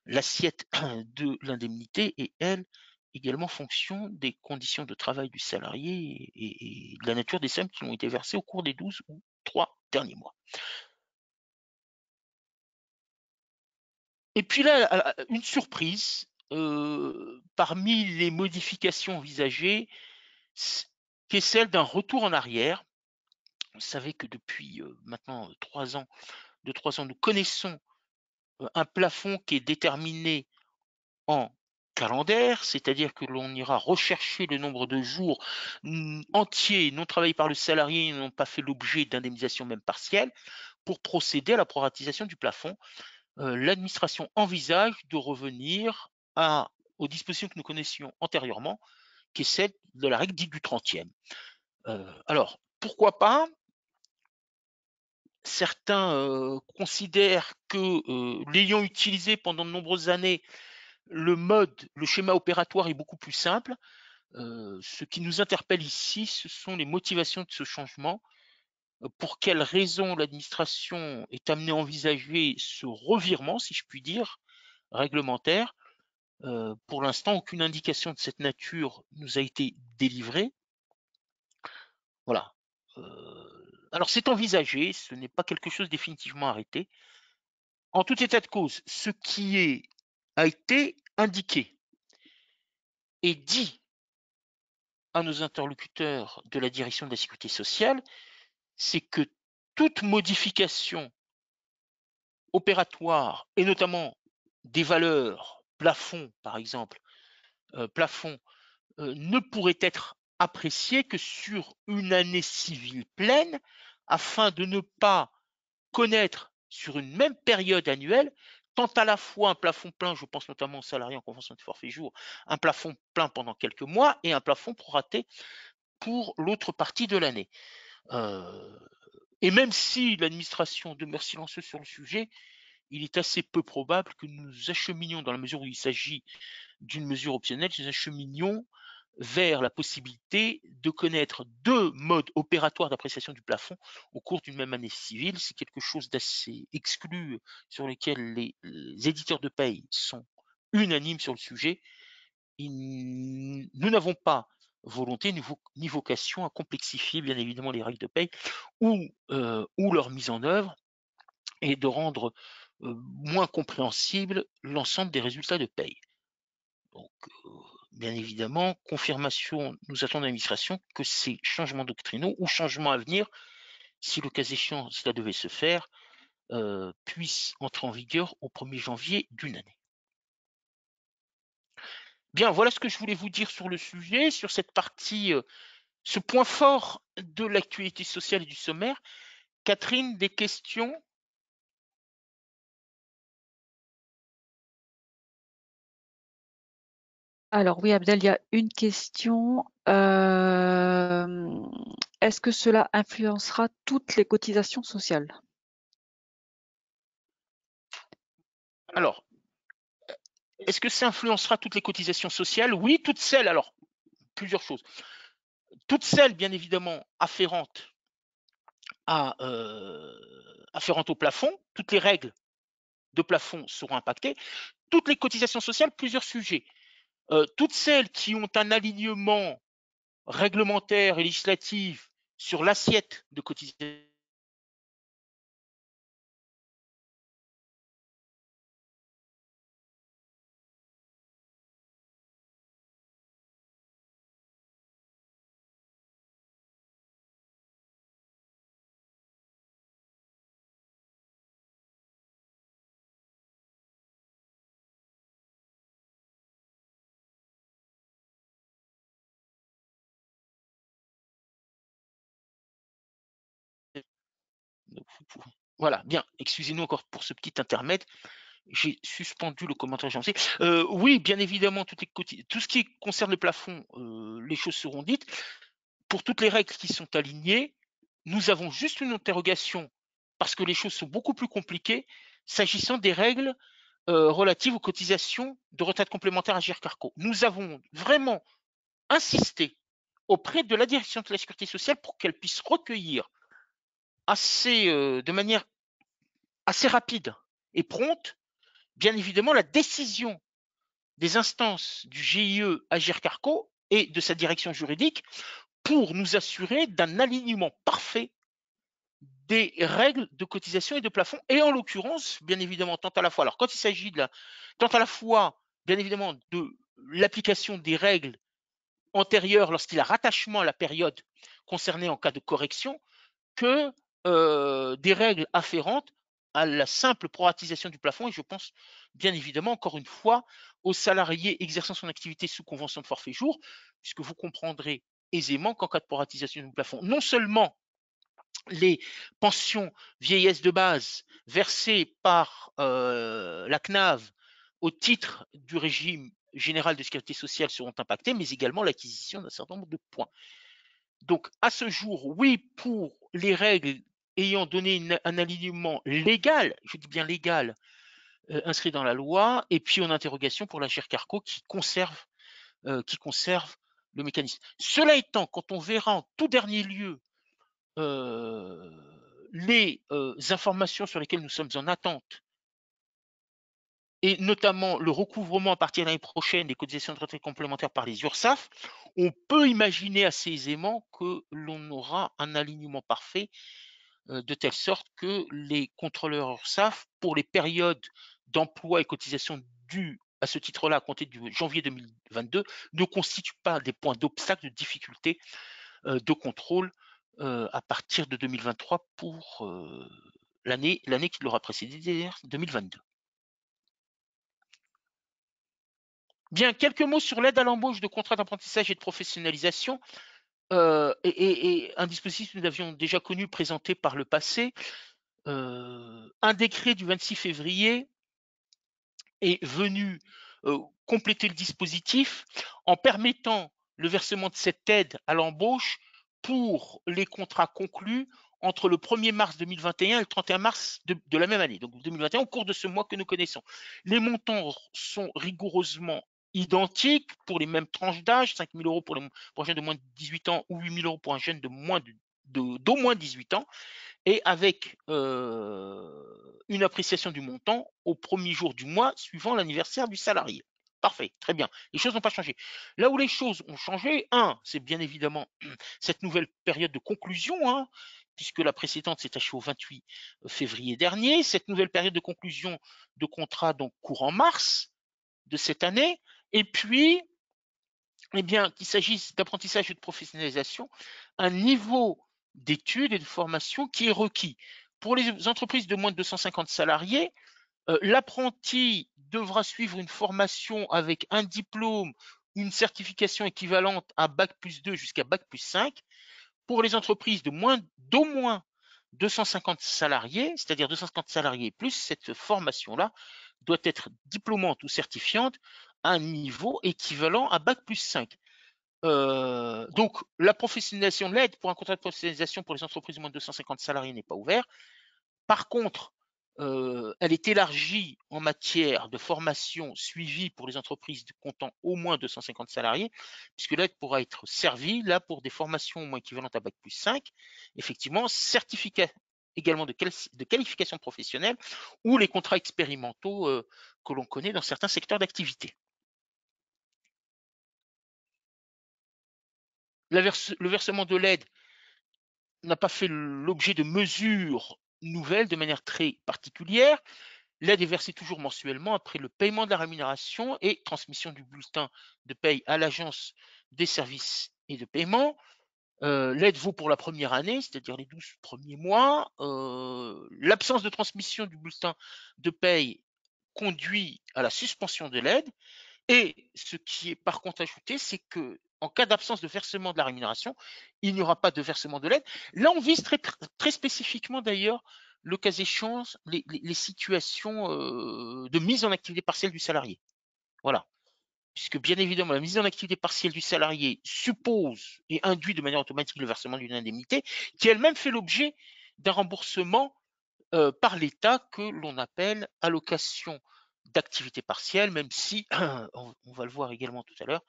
l'assiette de l'indemnité est, elle, également fonction des conditions de travail du salarié et de la nature des sommes qui ont été versées au cours des 12 ou 3 derniers mois. Et puis là, une surprise, parmi les modifications envisagées, qui est celle d'un retour en arrière. Vous savez que depuis maintenant 3 ans, nous connaissons un plafond qui est déterminé en calendaire, c'est-à-dire que l'on ira rechercher le nombre de jours entiers non travaillés par le salarié et n'ont pas fait l'objet d'indemnisation même partielle pour procéder à la proratisation du plafond. L'administration envisage de revenir aux dispositions que nous connaissions antérieurement, qui est celle de la règle dite du 30e. Alors, pourquoi pas? Certains considèrent que, l'ayant utilisé pendant de nombreuses années, le schéma opératoire est beaucoup plus simple. Ce qui nous interpelle ici, ce sont les motivations de ce changement. Pour quelles raisons l'administration est amenée à envisager ce revirement, si je puis dire, réglementaire? Pour l'instant, aucune indication de cette nature nous a été délivrée. Voilà. Alors c'est envisagé, ce n'est pas quelque chose définitivement arrêté. En tout état de cause, ce qui a été indiqué et dit à nos interlocuteurs de la direction de la sécurité sociale, c'est que toute modification opératoire, et notamment des valeurs plafond, par exemple, plafond, ne pourrait être apprécié que sur une année civile pleine, afin de ne pas connaître sur une même période annuelle, tant à la fois un plafond plein, je pense notamment aux salariés en convention de forfait jour, un plafond plein pendant quelques mois et un plafond proraté pour l'autre partie de l'année. Et même si l'administration demeure silencieuse sur le sujet, il est assez peu probable que nous acheminions, dans la mesure où il s'agit d'une mesure optionnelle, nous acheminions vers la possibilité de connaître deux modes opératoires d'appréciation du plafond au cours d'une même année civile. C'est quelque chose d'assez exclu sur lequel les éditeurs de paye sont unanimes sur le sujet. Nous n'avons pas volonté ni vocation à complexifier bien évidemment les règles de paye ou leur mise en œuvre et de rendre moins compréhensible l'ensemble des résultats de paye. Donc, bien évidemment, confirmation, nous attendons l'administration que ces changements doctrinaux ou changements à venir, si le cas échéant cela devait se faire, puissent entrer en vigueur au 1er janvier d'une année. Bien, voilà ce que je voulais vous dire sur le sujet, sur cette partie, ce point fort de l'actualité sociale et du sommaire. Catherine, des questions? Alors oui, Abdel, il y a une question. Est-ce que cela influencera toutes les cotisations sociales? Alors, est-ce que ça influencera toutes les cotisations sociales? Oui, toutes celles, alors, plusieurs choses. Toutes celles, bien évidemment, afférentes au plafond, toutes les règles de plafond seront impactées. Toutes les cotisations sociales, plusieurs sujets. Toutes celles qui ont un alignement réglementaire et législatif sur l'assiette de cotisation voilà, bien, excusez-nous encore pour ce petit intermède. J'ai suspendu le commentaire janvier. Oui, bien évidemment, tout ce qui concerne le plafond, les choses seront dites. Pour toutes les règles qui sont alignées, nous avons juste une interrogation parce que les choses sont beaucoup plus compliquées s'agissant des règles relatives aux cotisations de retraite complémentaire à GIRC-ARCO. Nous avons vraiment insisté auprès de la direction de la sécurité sociale pour qu'elle puisse recueillir de manière assez rapide et prompte, bien évidemment, la décision des instances du GIE Agir Carco et de sa direction juridique pour nous assurer d'un alignement parfait des règles de cotisation et de plafond, et en l'occurrence, bien évidemment, tant à la fois, alors quand il s'agit tant à la fois, bien évidemment, de l'application des règles antérieures lorsqu'il y a rattachement à la période concernée en cas de correction, que des règles afférentes à la simple proratisation du plafond. Et je pense bien évidemment, encore une fois, aux salariés exerçant son activité sous convention de forfait jour, puisque vous comprendrez aisément qu'en cas de proratisation du plafond, non seulement les pensions vieillesse de base versées par la CNAV au titre du régime général de sécurité sociale seront impactées, mais également l'acquisition d'un certain nombre de points. Donc, à ce jour, oui, pour les règles ayant donné un alignement légal, je dis bien légal, inscrit dans la loi, et puis en interrogation pour la GERCARCO qui conserve le mécanisme. Cela étant, quand on verra en tout dernier lieu les informations sur lesquelles nous sommes en attente, et notamment le recouvrement à partir de l'année prochaine des cotisations de retraite complémentaires par les URSSAF, on peut imaginer assez aisément que l'on aura un alignement parfait de telle sorte que les contrôleurs URSSAF, pour les périodes d'emploi et cotisation dues à ce titre-là à compter du janvier 2022, ne constituent pas des points d'obstacle, de difficulté de contrôle à partir de 2023 pour l'année qui l'aura précédée, 2022. Bien, quelques mots sur l'aide à l'embauche de contrats d'apprentissage et de professionnalisation. Et un dispositif que nous avions déjà connu, présenté par le passé. Un décret du 26 février est venu compléter le dispositif en permettant le versement de cette aide à l'embauche pour les contrats conclus entre le 1er mars 2021 et le 31 mars de la même année, donc 2021, au cours de ce mois que nous connaissons. Les montants sont rigoureusement identiques pour les mêmes tranches d'âge, 5 000 euros pour un jeune de moins de 18 ans ou 8 000 euros pour un jeune d'au moins 18 ans, et avec une appréciation du montant au premier jour du mois suivant l'anniversaire du salarié. Parfait, très bien. Les choses n'ont pas changé. Là où les choses ont changé, c'est bien évidemment cette nouvelle période de conclusion, puisque la précédente s'est achevée au 28 février dernier. Cette nouvelle période de conclusion de contrat, donc courant mars de cette année. Et puis, eh bien, qu'il s'agisse d'apprentissage ou de professionnalisation, un niveau d'études et de formation qui est requis. Pour les entreprises de moins de 250 salariés, l'apprenti devra suivre une formation avec un diplôme, une certification équivalente à Bac+2 jusqu'à Bac+5. Pour les entreprises d'au moins 250 salariés, c'est-à-dire 250 salariés plus, cette formation-là doit être diplômante ou certifiante à un niveau équivalent à Bac+5. Donc, la professionnalisation de l'aide pour un contrat de professionnalisation pour les entreprises de moins de 250 salariés n'est pas ouvert. Par contre, elle est élargie en matière de formation suivie pour les entreprises comptant au moins 250 salariés, puisque l'aide pourra être servie là pour des formations au moins équivalentes à Bac+5, effectivement, certificat également de qualification professionnelle ou les contrats expérimentaux que l'on connaît dans certains secteurs d'activité. Le versement de l'aide n'a pas fait l'objet de mesures nouvelles de manière très particulière. L'aide est versée toujours mensuellement après le paiement de la rémunération et transmission du bulletin de paye à l'Agence des services et de paiement. L'aide vaut pour la première année, c'est-à-dire les 12 premiers mois. L'absence de transmission du bulletin de paye conduit à la suspension de l'aide. Et ce qui est par contre ajouté, c'est que en cas d'absence de versement de la rémunération, il n'y aura pas de versement de l'aide. Là, on vise très spécifiquement d'ailleurs, le cas échéant, les situations de mise en activité partielle du salarié. Voilà. Puisque bien évidemment, la mise en activité partielle du salarié suppose et induit de manière automatique le versement d'une indemnité qui elle-même fait l'objet d'un remboursement par l'État que l'on appelle allocation d'activité partielle, même si, on va le voir également tout à l'heure,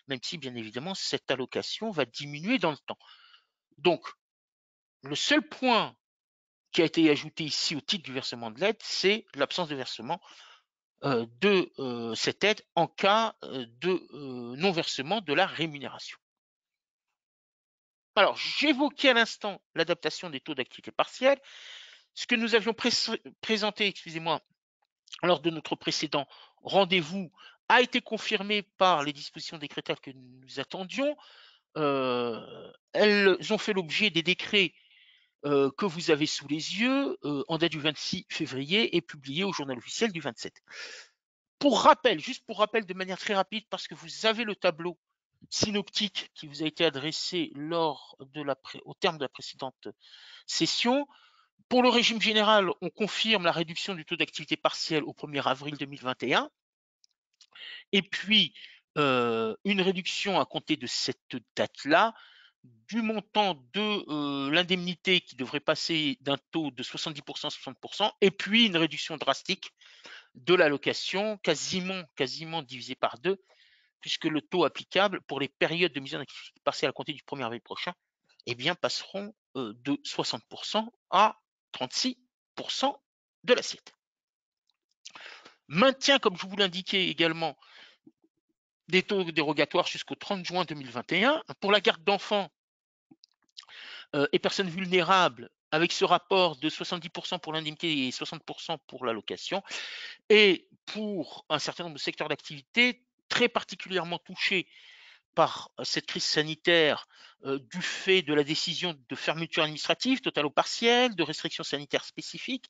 même si bien évidemment cette allocation va diminuer dans le temps. Donc, le seul point qui a été ajouté ici au titre du versement de l'aide, c'est l'absence de versement de cette aide en cas de non-versement de la rémunération. Alors, j'évoquais à l'instant l'adaptation des taux d'activité partielle. Ce que nous avions présenté, excusez-moi, lors de notre précédent rendez-vous a été confirmé par les dispositions décrétales que nous attendions. Elles ont fait l'objet des décrets que vous avez sous les yeux en date du 26 février et publiés au journal officiel du 27. Pour rappel, juste pour rappel de manière très rapide, parce que vous avez le tableau synoptique qui vous a été adressé au terme de la précédente session. Pour le régime général, on confirme la réduction du taux d'activité partielle au 1er avril 2021. Et puis, une réduction à compter de cette date-là du montant de l'indemnité qui devrait passer d'un taux de 70% à 60%, et puis une réduction drastique de l'allocation, quasiment divisé par 2, puisque le taux applicable pour les périodes de mise en activité partielle à compter du 1er avril prochain, eh bien, passeront de 60% à 36% de l'assiette. Maintien, comme je vous l'indiquais également, des taux dérogatoires jusqu'au 30 juin 2021. Pour la garde d'enfants et personnes vulnérables, avec ce rapport de 70% pour l'indemnité et 60% pour l'allocation. Et pour un certain nombre de secteurs d'activité très particulièrement touchés par cette crise sanitaire du fait de la décision de fermeture administrative totale ou partielle, de restrictions sanitaires spécifiques,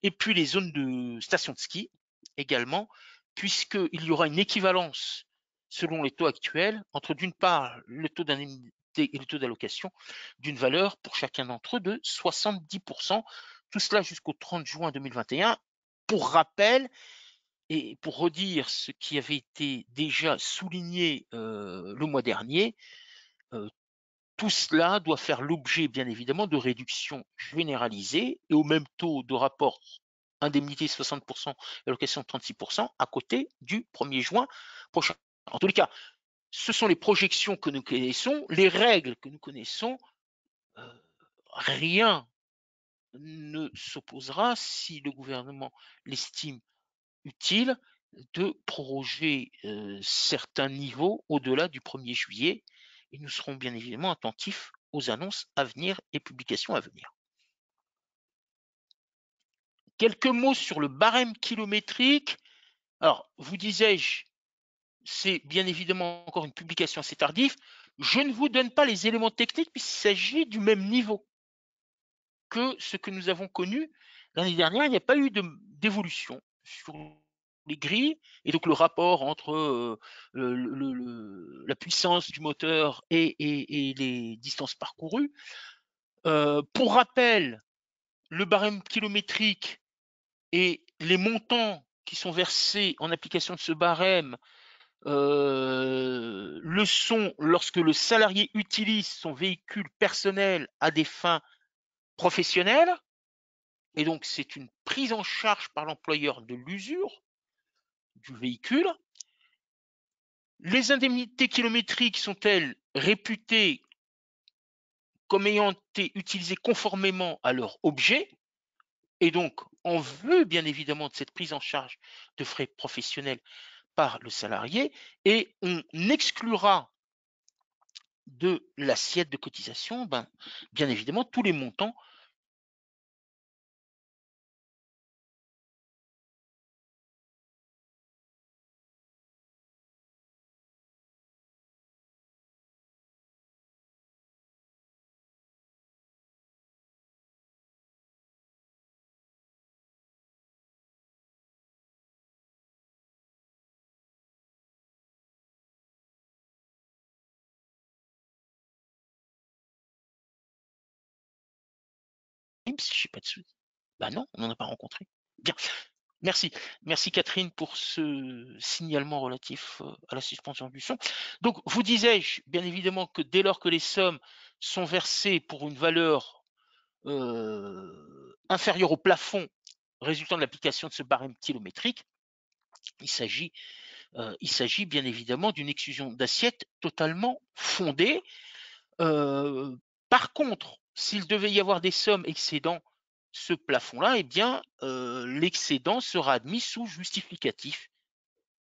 et puis les zones de stations de ski également, puisqu'il y aura une équivalence selon les taux actuels, entre d'une part le taux d'indemnité et le taux d'allocation, d'une valeur pour chacun d'entre eux de 70%. Tout cela jusqu'au 30 juin 2021. Pour rappel, et pour redire ce qui avait été déjà souligné le mois dernier, tout cela doit faire l'objet, bien évidemment, de réductions généralisées et au même taux de rapport indemnité 60%, allocation 36% à côté du 1er juin prochain. En tous les cas, ce sont les projections que nous connaissons, les règles que nous connaissons. Rien ne s'opposera, si le gouvernement l'estime utile, de proroger certains niveaux au-delà du 1er juillet. Et nous serons bien évidemment attentifs aux annonces à venir et publications à venir. Quelques mots sur le barème kilométrique. Alors, vous disais-je, c'est bien évidemment encore une publication assez tardive. Je ne vous donne pas les éléments techniques puisqu'il s'agit du même niveau que ce que nous avons connu l'année dernière. Il n'y a pas eu d'évolution sur les grilles et donc le rapport entre la puissance du moteur et les distances parcourues. Pour rappel, le barème kilométrique et les montants qui sont versés en application de ce barème le sont lorsque le salarié utilise son véhicule personnel à des fins professionnelles. Et donc, c'est une prise en charge par l'employeur de l'usure du véhicule. Les indemnités kilométriques sont-elles réputées comme ayant été utilisées conformément à leur objet? Et donc, en vue, bien évidemment, de cette prise en charge de frais professionnels par le salarié, et on exclura de l'assiette de cotisation, bien évidemment, tous les montants si je sais pas de soucis. Non, on n'en a pas rencontré. Bien, merci. Merci Catherine pour ce signalement relatif à la suspension du son. Donc, vous disais-je, bien évidemment, que dès lors que les sommes sont versées pour une valeur inférieure au plafond résultant de l'application de ce barème kilométrique, il s'agit bien évidemment d'une exclusion d'assiette totalement fondée. Par contre, s'il devait y avoir des sommes excédant ce plafond-là, eh bien, l'excédent sera admis sous justificatif,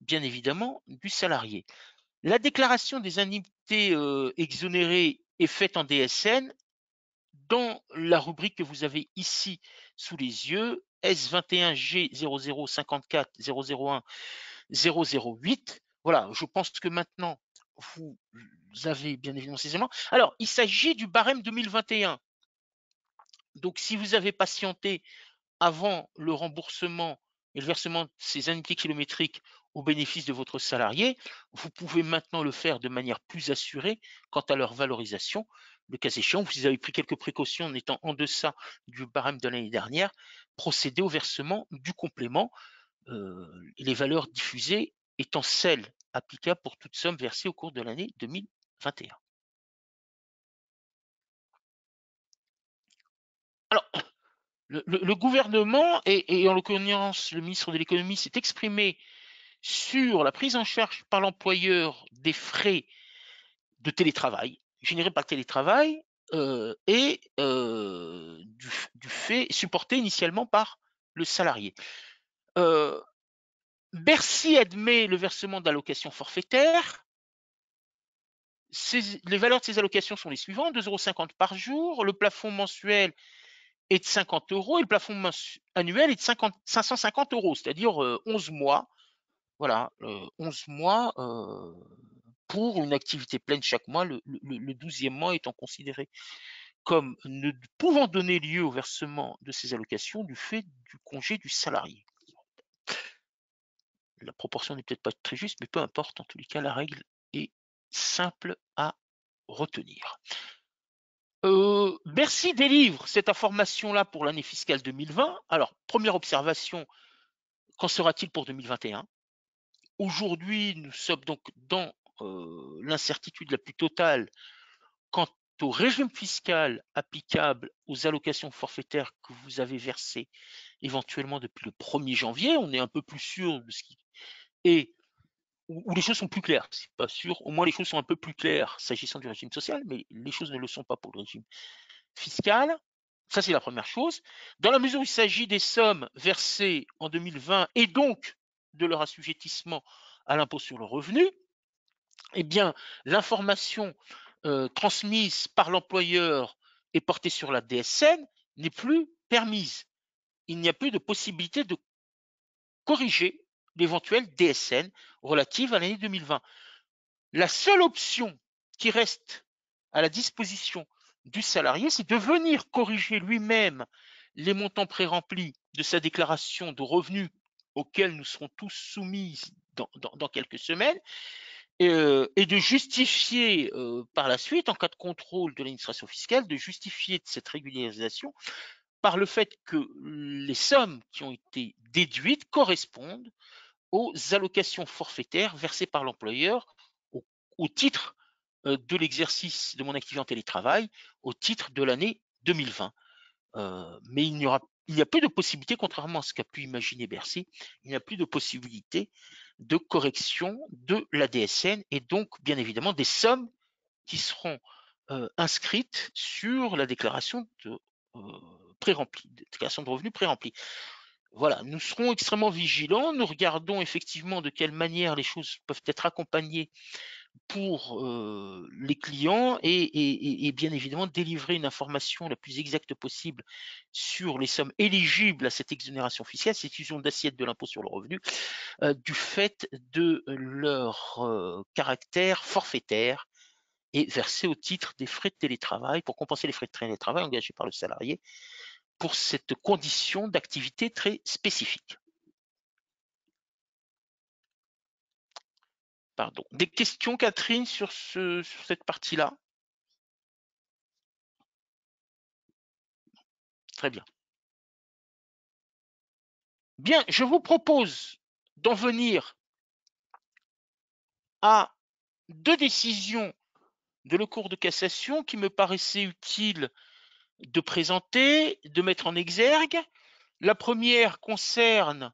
bien évidemment, du salarié. La déclaration des indemnités exonérées est faite en DSN dans la rubrique que vous avez ici sous les yeux, S21G 0054 001 008. Voilà, je pense que maintenant, vous avez bien évidemment ces éléments. Alors, il s'agit du barème 2021. Donc, si vous avez patienté avant le remboursement et le versement de ces indemnités kilométriques au bénéfice de votre salarié, vous pouvez maintenant le faire de manière plus assurée quant à leur valorisation. Le cas échéant, vous avez pris quelques précautions en étant en deçà du barème de l'année dernière, procédez au versement du complément, les valeurs diffusées étant celles applicables pour toute somme versée au cours de l'année 2021. Alors, le gouvernement et en l'occurrence le ministre de l'économie s'est exprimé sur la prise en charge par l'employeur des frais de télétravail générés par le télétravail et du fait supporté initialement par le salarié. Bercy admet le versement d'allocations forfaitaires. Les valeurs de ces allocations sont les suivantes: 2,50 € par jour, le plafond mensuel est de 50 € et le plafond annuel est de 550 €, c'est-à-dire 11 mois. Voilà, 11 mois pour une activité pleine chaque mois, le 12e mois étant considéré comme ne pouvant donner lieu au versement de ces allocations du fait du congé du salarié. La proportion n'est peut-être pas très juste, mais peu importe, en tous les cas, la règle est simple à retenir. Bercy délivre cette information-là pour l'année fiscale 2020. Alors, première observation, qu'en sera-t-il pour 2021? Aujourd'hui, nous sommes donc dans l'incertitude la plus totale quant au régime fiscal applicable aux allocations forfaitaires que vous avez versées éventuellement depuis le 1er janvier. On est un peu plus sûr de ce qui est, où les choses sont plus claires. C'est pas sûr, au moins les choses sont un peu plus claires s'agissant du régime social, mais les choses ne le sont pas pour le régime fiscal. Ça, c'est la première chose. Dans la mesure où il s'agit des sommes versées en 2020 et donc de leur assujettissement à l'impôt sur le revenu, eh bien, l'information transmise par l'employeur et portée sur la DSN n'est plus permise. Il n'y a plus de possibilité de corriger l'éventuelle DSN relative à l'année 2020. La seule option qui reste à la disposition du salarié, c'est de venir corriger lui-même les montants pré-remplis de sa déclaration de revenus auxquels nous serons tous soumis dans quelques semaines, et de justifier par la suite, en cas de contrôle de l'administration fiscale, de justifier de cette régularisation par le fait que les sommes qui ont été déduites correspondent aux allocations forfaitaires versées par l'employeur au titre de l'exercice de mon activité en télétravail, au titre de l'année 2020. Mais il n'y a plus de possibilité, contrairement à ce qu'a pu imaginer Bercy, il n'y a plus de possibilité de correction de la DSN et donc, bien évidemment, des sommes qui seront inscrites sur la déclaration de pré-remplie, déclaration de revenus pré-remplie. Voilà, nous serons extrêmement vigilants. Nous regardons effectivement de quelle manière les choses peuvent être accompagnées pour les clients et bien évidemment délivrer une information la plus exacte possible sur les sommes éligibles à cette exonération fiscale, cette fusion d'assiette de l'impôt sur le revenu, du fait de leur caractère forfaitaire et versé au titre des frais de télétravail pour compenser les frais de télétravail engagés par le salarié pour cette condition d'activité très spécifique. Pardon. Des questions, Catherine, sur cette partie-là? Très bien. Bien, je vous propose d'en venir à deux décisions de la Cour de cassation qui me paraissaient utiles de présenter, de mettre en exergue. La première concerne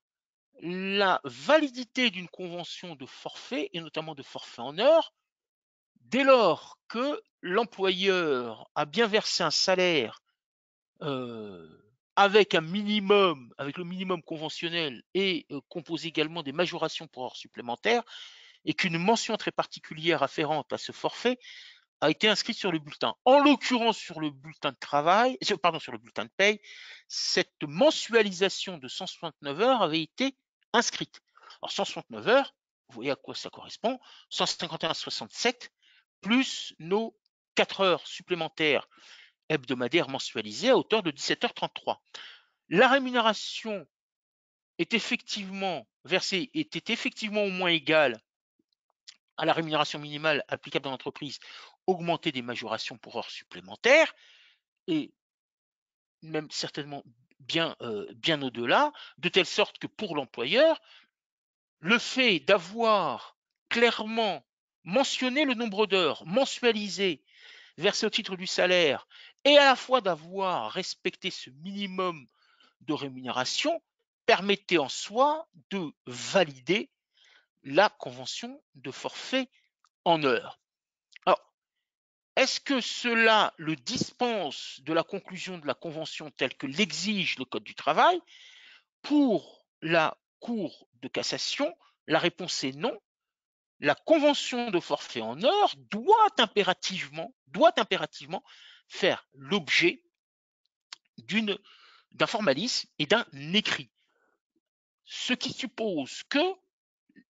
la validité d'une convention de forfait, et notamment de forfait en heures, dès lors que l'employeur a bien versé un salaire avec le minimum conventionnel et compose également des majorations pour heures supplémentaires, et qu'une mention très particulière afférente à ce forfait a été inscrite sur le bulletin. En l'occurrence, sur le bulletin de travail, sur le bulletin de paye, cette mensualisation de 169 heures avait été inscrite. Alors 169 heures, vous voyez à quoi ça correspond, 151,67 plus nos 4 heures supplémentaires hebdomadaires mensualisées à hauteur de 17h33. La rémunération est effectivement versée, était effectivement au moins égale à la rémunération minimale applicable dans l'entreprise, augmentée des majorations pour heures supplémentaires, et même certainement bien au-delà, de telle sorte que pour l'employeur, le fait d'avoir clairement mentionné le nombre d'heures mensualisées versées au titre du salaire et à la fois d'avoir respecté ce minimum de rémunération permettait en soi de valider la convention de forfait en heures. Alors, est-ce que cela le dispense de la conclusion de la convention telle que l'exige le Code du travail? Pour la Cour de cassation, la réponse est non. La convention de forfait en heures doit impérativement faire l'objet d'un formalisme et d'un écrit. Ce qui suppose que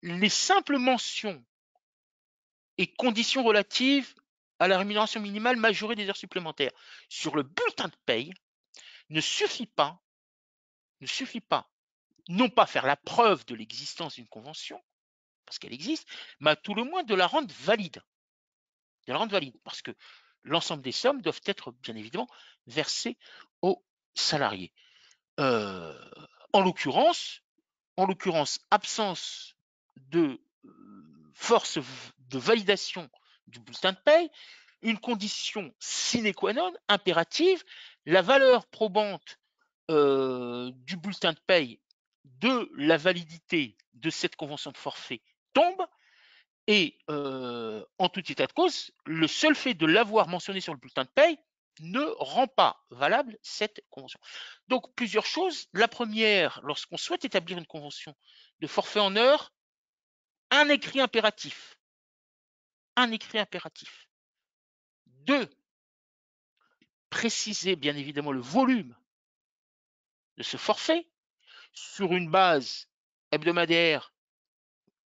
les simples mentions et conditions relatives à la rémunération minimale majorée des heures supplémentaires sur le bulletin de paye ne suffit pas non pas faire la preuve de l'existence d'une convention, parce qu'elle existe, mais à tout le moins de la rendre valide. De la rendre valide, parce que l'ensemble des sommes doivent être bien évidemment versées aux salariés. En l'occurrence, absence de force de validation du bulletin de paye, une condition sine qua non, impérative, la valeur probante du bulletin de paye de la validité de cette convention de forfait tombe, et en tout état de cause, le seul fait de l'avoir mentionné sur le bulletin de paye ne rend pas valable cette convention. Donc plusieurs choses. La première, lorsqu'on souhaite établir une convention de forfait en heures, un écrit impératif. Un écrit impératif. Deux, préciser bien évidemment le volume de ce forfait sur une base hebdomadaire,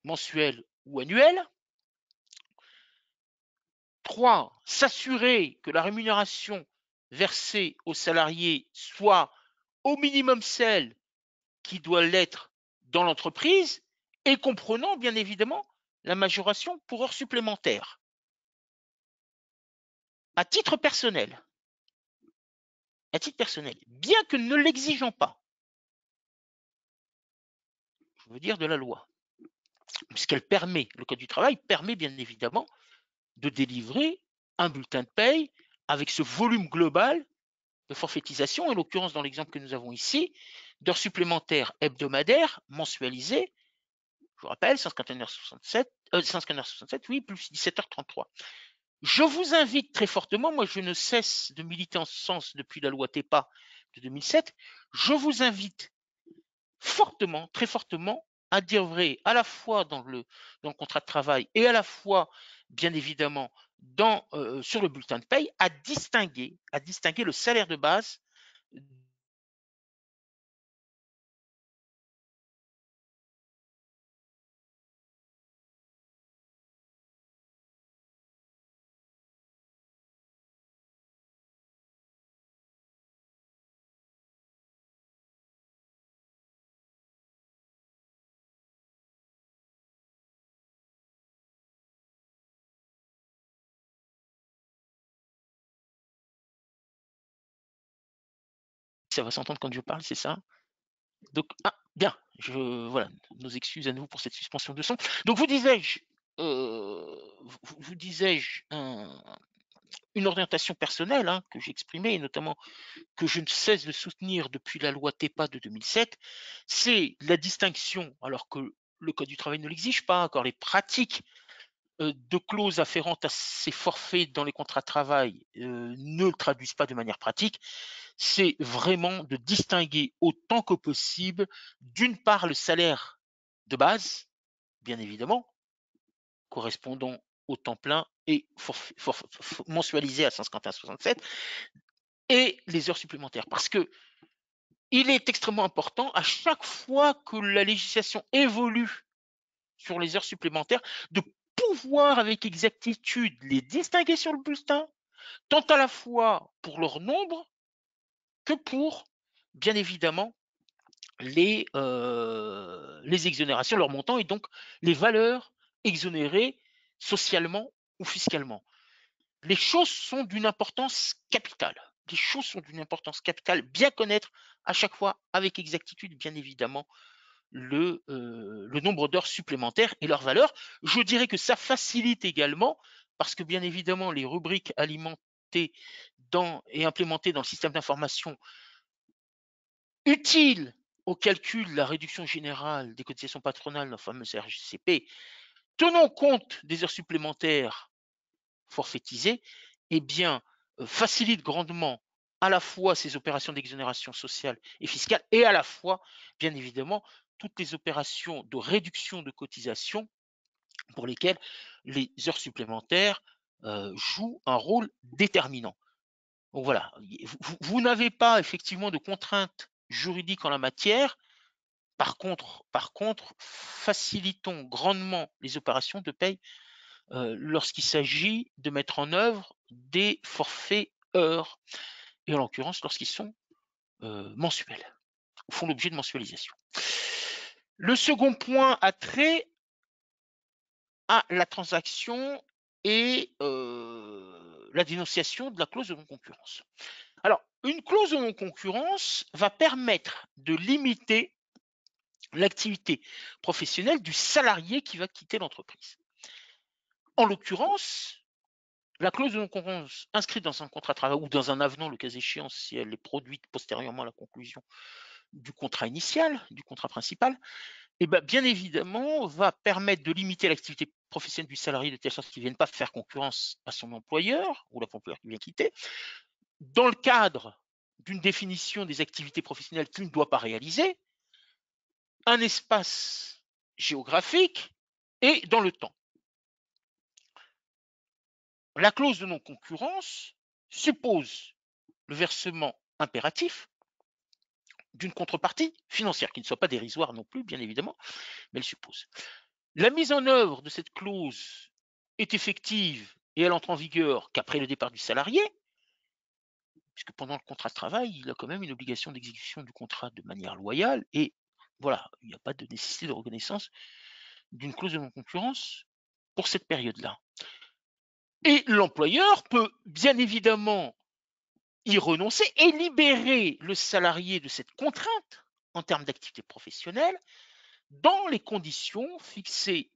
mensuelle ou annuelle. 3, s'assurer que la rémunération versée aux salariés soit au minimum celle qui doit l'être dans l'entreprise, et comprenant bien évidemment la majoration pour heures supplémentaires. À titre personnel, bien que ne l'exigeant pas, je veux dire de la loi, puisqu'elle permet, le Code du travail permet bien évidemment de délivrer un bulletin de paye avec ce volume global de forfaitisation, en l'occurrence dans l'exemple que nous avons ici, d'heures supplémentaires hebdomadaires mensualisées, je vous rappelle, 151h67, oui, plus 17h33. Je vous invite très fortement, moi je ne cesse de militer en ce sens depuis la loi TEPA de 2007, je vous invite fortement, très fortement, à dire vrai, à la fois dans le contrat de travail et à la fois, bien évidemment, sur le bulletin de paye, à distinguer le salaire de base. Ça va s'entendre quand je parle, c'est ça? Donc, bien, voilà, nos excuses à nous pour cette suspension de son. Donc, vous disais-je, une orientation personnelle, hein, que j'ai exprimée, et notamment que je ne cesse de soutenir depuis la loi TEPA de 2007, c'est la distinction, alors que le Code du travail ne l'exige pas, encore les pratiques de clauses afférentes à ces forfaits dans les contrats de travail ne le traduisent pas de manière pratique. C'est vraiment de distinguer autant que possible, d'une part, le salaire de base, bien évidemment, correspondant au temps plein et mensualisé à 151,67, et les heures supplémentaires. Parce que il est extrêmement important, à chaque fois que la législation évolue sur les heures supplémentaires, de pouvoir avec exactitude les distinguer sur le bulletin, tant à la fois pour leur nombre que pour, bien évidemment, les exonérations, leur montant, et donc les valeurs exonérées socialement ou fiscalement. Les choses sont d'une importance capitale. Les choses sont d'une importance capitale. Bien connaître à chaque fois avec exactitude, bien évidemment, le nombre d'heures supplémentaires et leur valeur. Je dirais que ça facilite également, parce que bien évidemment, les rubriques alimentées et implémentées dans le système d'information utiles au calcul de la réduction générale des cotisations patronales, la fameuse RGCP, tenant compte des heures supplémentaires forfaitisées, eh bien, facilite grandement à la fois ces opérations d'exonération sociale et fiscale, et à la fois, bien évidemment, toutes les opérations de réduction de cotisations pour lesquelles les heures supplémentaires jouent un rôle déterminant. Donc voilà, vous n'avez pas effectivement de contraintes juridiques en la matière. Par contre, facilitons grandement les opérations de paye lorsqu'il s'agit de mettre en œuvre des forfaits heures, et en l'occurrence lorsqu'ils sont mensuels. font l'objet de mensualisation. Le second point a trait à la transaction et la dénonciation de la clause de non-concurrence. Alors, une clause de non-concurrence va permettre de limiter l'activité professionnelle du salarié qui va quitter l'entreprise. En l'occurrence, la clause de non-concurrence inscrite dans un contrat de travail ou dans un avenant, le cas échéant, si elle est produite postérieurement à la conclusion du contrat initial, du contrat principal, et bien évidemment, va permettre de limiter l'activité professionnelle du salarié de telle sorte qu'il ne vienne pas faire concurrence à son employeur ou l'employeur qui vient quitter, dans le cadre d'une définition des activités professionnelles qu'il ne doit pas réaliser, un espace géographique et dans le temps. La clause de non-concurrence suppose le versement impératif d'une contrepartie financière, qui ne soit pas dérisoire non plus, bien évidemment, mais elle suppose. La mise en œuvre de cette clause est effective et elle entre en vigueur qu'après le départ du salarié, puisque pendant le contrat de travail, il a quand même une obligation d'exécution du contrat de manière loyale et voilà, il n'y a pas de nécessité de reconnaissance d'une clause de non-concurrence pour cette période-là. Et l'employeur peut bien évidemment y renoncer et libérer le salarié de cette contrainte en termes d'activité professionnelle dans les conditions fixées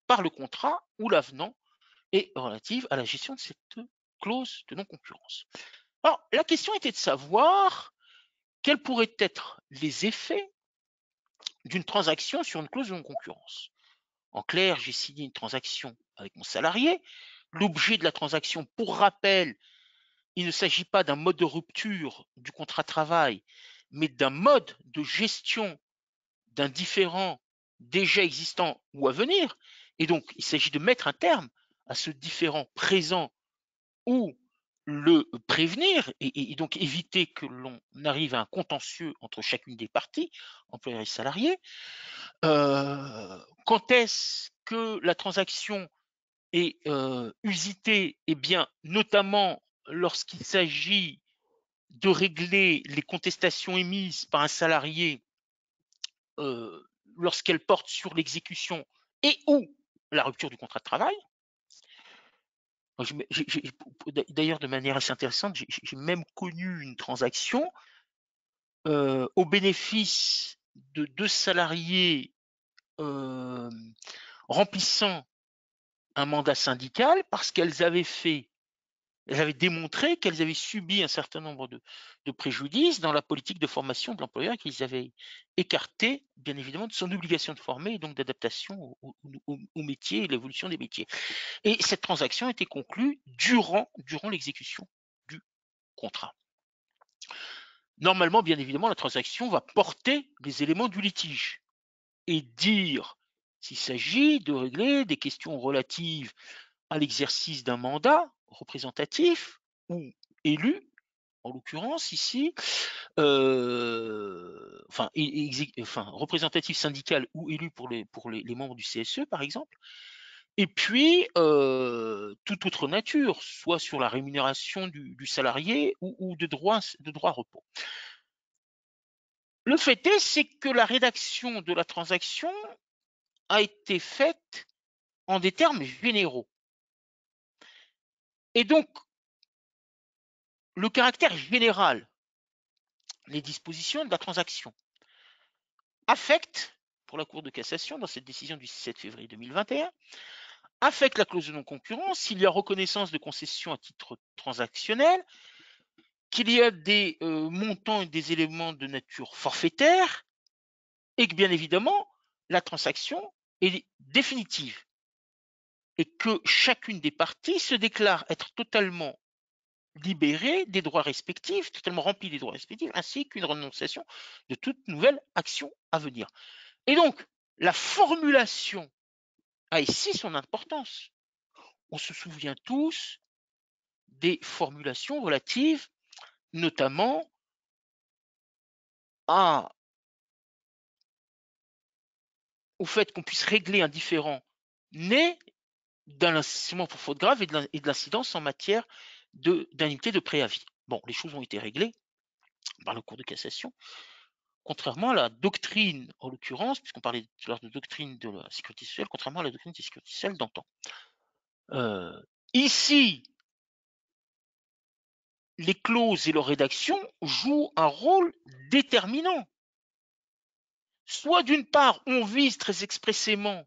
par le contrat ou l'avenant et relative à la gestion de cette clause de non-concurrence. Alors, la question était de savoir quels pourraient être les effets d'une transaction sur une clause de non-concurrence. En clair, j'ai signé une transaction avec mon salarié. L'objet de la transaction, pour rappel, il ne s'agit pas d'un mode de rupture du contrat de travail, mais d'un mode de gestion d'un différend déjà existant ou à venir. Et donc, il s'agit de mettre un terme à ce différend présent ou le prévenir et donc éviter que l'on arrive à un contentieux entre chacune des parties, employeur et salarié. Quand est-ce que la transaction est usitée? Eh bien, notamment lorsqu'il s'agit de régler les contestations émises par un salarié lorsqu'elles portent sur l'exécution et ou la rupture du contrat de travail. D'ailleurs, de manière assez intéressante, j'ai même connu une transaction au bénéfice de deux salariés remplissant un mandat syndical parce qu'elles avaient démontré qu'elles avaient subi un certain nombre de préjudices dans la politique de formation de l'employeur, qu'ils avaient écarté, bien évidemment, de son obligation de former et donc d'adaptation au métier et l'évolution des métiers. Et cette transaction a été conclue durant l'exécution du contrat. Normalement, bien évidemment, la transaction va porter les éléments du litige et dire s'il s'agit de régler des questions relatives à l'exercice d'un mandat représentatif ou élu, en l'occurrence ici, représentatif syndical ou élu pour les membres du CSE, par exemple, et puis toute autre nature, soit sur la rémunération du salarié ou de droit repos. Le fait est, c'est que la rédaction de la transaction a été faite en des termes généraux. Et donc, le caractère général, les dispositions de la transaction, affectent, pour la Cour de cassation, dans cette décision du 7 février 2021, affecte la clause de non-concurrence s'il y a reconnaissance de concession à titre transactionnel, qu'il y a des montants et des éléments de nature forfaitaire, et que bien évidemment, la transaction est définitive, et que chacune des parties se déclare être totalement libérée des droits respectifs, totalement remplie des droits respectifs, ainsi qu'une renonciation de toute nouvelle action à venir. Et donc, la formulation a ici son importance. On se souvient tous des formulations relatives notamment au fait qu'on puisse régler un différend né d'un licenciement pour faute grave et de l'incidence en matière d'indemnité de préavis. Bon, les choses ont été réglées par la Cour de cassation. contrairement à la doctrine, en l'occurrence, puisqu'on parlait tout à l'heure de doctrine de la sécurité sociale, contrairement à la doctrine de sécurité sociale d'antan. Ici, les clauses et leur rédaction jouent un rôle déterminant. Soit d'une part, on vise très expressément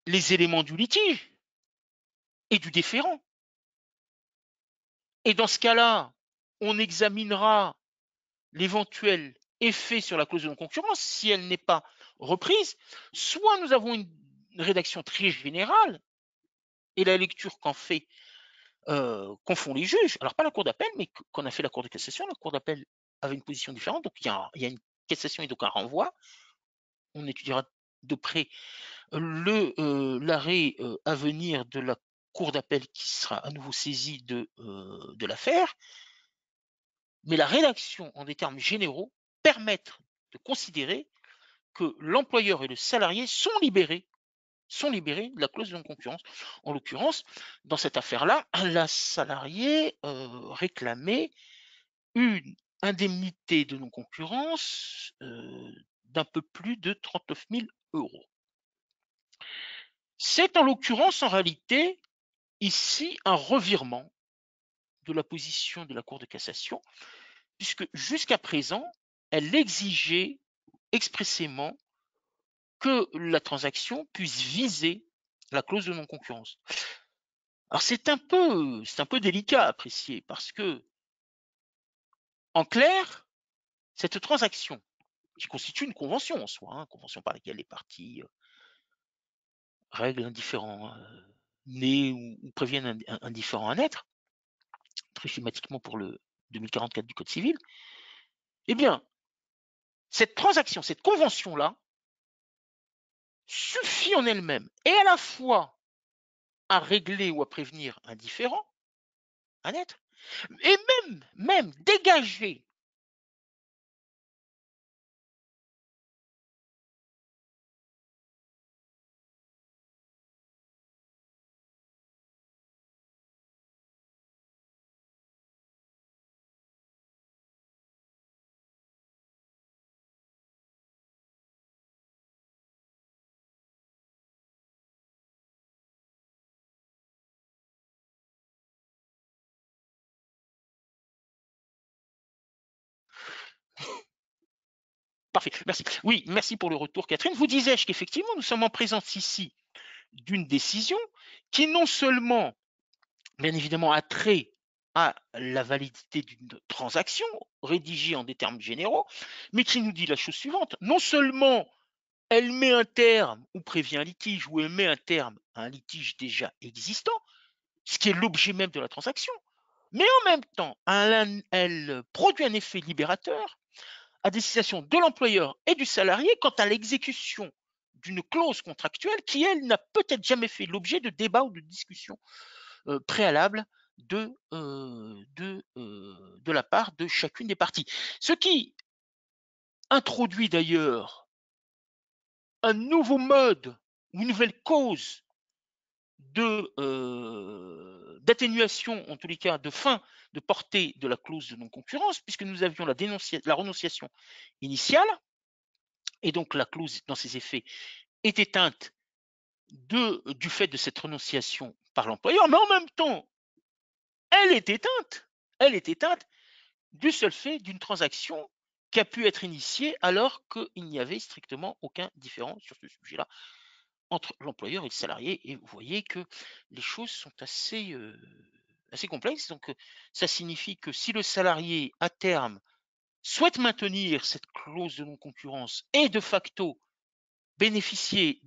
les éléments du litige et du déférent. Et dans ce cas-là, on examinera l'éventuel effet sur la clause de non-concurrence si elle n'est pas reprise. Soit nous avons une rédaction très générale et la lecture qu'en font les juges, alors pas la Cour d'appel, mais qu'en a fait la Cour de cassation. La Cour d'appel avait une position différente, donc il y a une cassation et donc un renvoi. On étudiera de près l'arrêt à venir de la Cour d'appel qui sera à nouveau saisie de l'affaire. Mais la rédaction en des termes généraux permettent de considérer que l'employeur et le salarié sont libérés de la clause de non-concurrence. En l'occurrence, dans cette affaire-là, la salariée réclamait une indemnité de non-concurrence d'un peu plus de 39 000 euros. C'est en l'occurrence, en réalité, ici un revirement de la position de la Cour de cassation, puisque jusqu'à présent, elle exigeait expressément que la transaction puisse viser la clause de non-concurrence. Alors c'est un peu délicat à apprécier parce que, en clair, cette transaction, qui constitue une convention en soi, une convention par laquelle les parties règlent un différend né ou préviennent un différend à naître, très schématiquement pour le 2044 du Code civil, eh bien, cette transaction, cette convention-là, suffit en elle-même et à la fois à régler ou à prévenir un différend à naître, et même dégager Parfait, merci. Oui, merci pour le retour, Catherine. Vous disais-je qu'effectivement, nous sommes en présence ici d'une décision qui non seulement, bien évidemment, a trait à la validité d'une transaction rédigée en des termes généraux, mais qui nous dit la chose suivante. Non seulement elle met un terme ou prévient un litige, ou elle met un terme à un litige déjà existant, ce qui est l'objet même de la transaction, mais en même temps, elle produit un effet libérateur à destination de l'employeur et du salarié quant à l'exécution d'une clause contractuelle qui, elle, n'a peut-être jamais fait l'objet de débats ou de discussions préalables de la part de chacune des parties. Ce qui introduit d'ailleurs un nouveau mode, une nouvelle cause d'atténuation, en tous les cas de fin de portée de la clause de non-concurrence, puisque nous avions la renonciation initiale, et donc la clause dans ses effets est éteinte du fait de cette renonciation par l'employeur, mais en même temps, elle est éteinte du seul fait d'une transaction qui a pu être initiée alors qu'il n'y avait strictement aucun différend sur ce sujet-là entre l'employeur et le salarié. Et vous voyez que les choses sont assez complexes. Donc, ça signifie que si le salarié, à terme, souhaite maintenir cette clause de non-concurrence et de facto bénéficier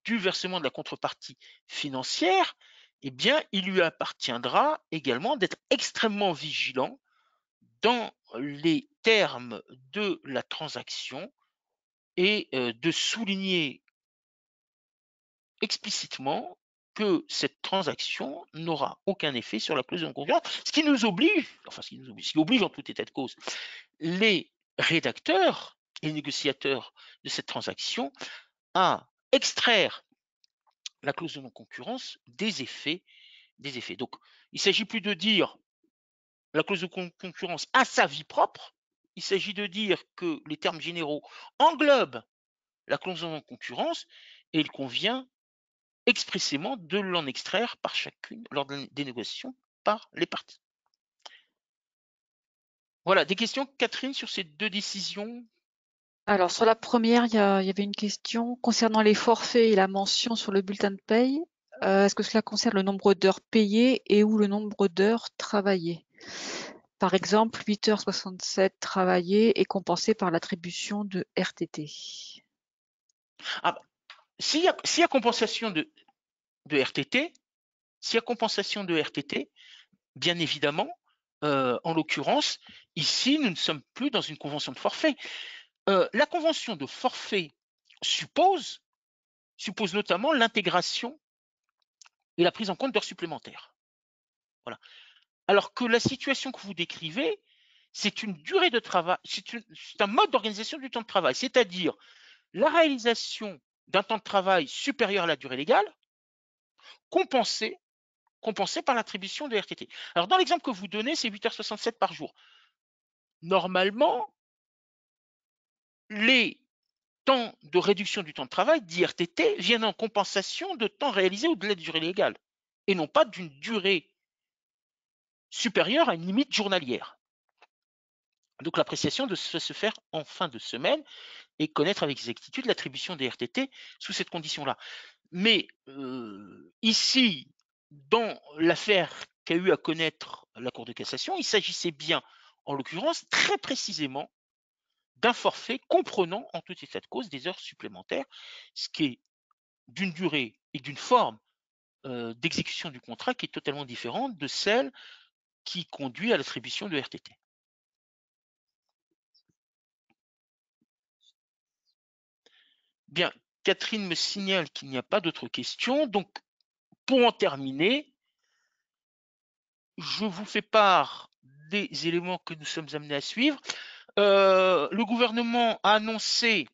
du versement de la contrepartie financière, eh bien, il lui appartiendra également d'être extrêmement vigilant dans les termes de la transaction et de souligner explicitement que cette transaction n'aura aucun effet sur la clause de non-concurrence, ce qui oblige en tout état de cause les rédacteurs et les négociateurs de cette transaction à extraire la clause de non-concurrence des effets. Donc, il ne s'agit plus de dire la clause de concurrence a sa vie propre, il s'agit de dire que les termes généraux englobent la clause en concurrence et il convient expressément de l'en extraire par chacune lors des négociations par les parties. Voilà, des questions, Catherine, sur ces deux décisions? Alors, sur la première, il y avait une question concernant les forfaits et la mention sur le bulletin de paye. Est-ce que cela concerne le nombre d'heures payées et ou le nombre d'heures travaillées? Par exemple, 8h67 travaillées est compensé par l'attribution de RTT. Ah, s'il y a compensation de RTT, s'il y a compensation de RTT, bien évidemment, en l'occurrence, ici, nous ne sommes plus dans une convention de forfait. La convention de forfait suppose notamment l'intégration et la prise en compte d'heures supplémentaires. Voilà. Alors que la situation que vous décrivez, c'est une durée de travail, c'est un mode d'organisation du temps de travail, c'est-à-dire la réalisation d'un temps de travail supérieur à la durée légale, compensé par l'attribution de RTT. Alors, dans l'exemple que vous donnez, c'est 8h67 par jour. Normalement, les temps de réduction du temps de travail, dit RTT, viennent en compensation de temps réalisé au-delà de la durée légale, et non pas d'une durée supérieure à une limite journalière. Donc, l'appréciation doit se faire en fin de semaine et connaître avec exactitude l'attribution des RTT sous cette condition-là. Mais ici, dans l'affaire qu'a eu à connaître la Cour de cassation, il s'agissait bien, en l'occurrence, très précisément, d'un forfait comprenant, en tout état de cause, des heures supplémentaires, ce qui est d'une durée et d'une forme d'exécution du contrat qui est totalement différente de celle qui conduit à l'attribution de RTT. Bien, Catherine me signale qu'il n'y a pas d'autres questions, donc pour en terminer, je vous fais part des éléments que nous sommes amenés à suivre. Le gouvernement a annoncé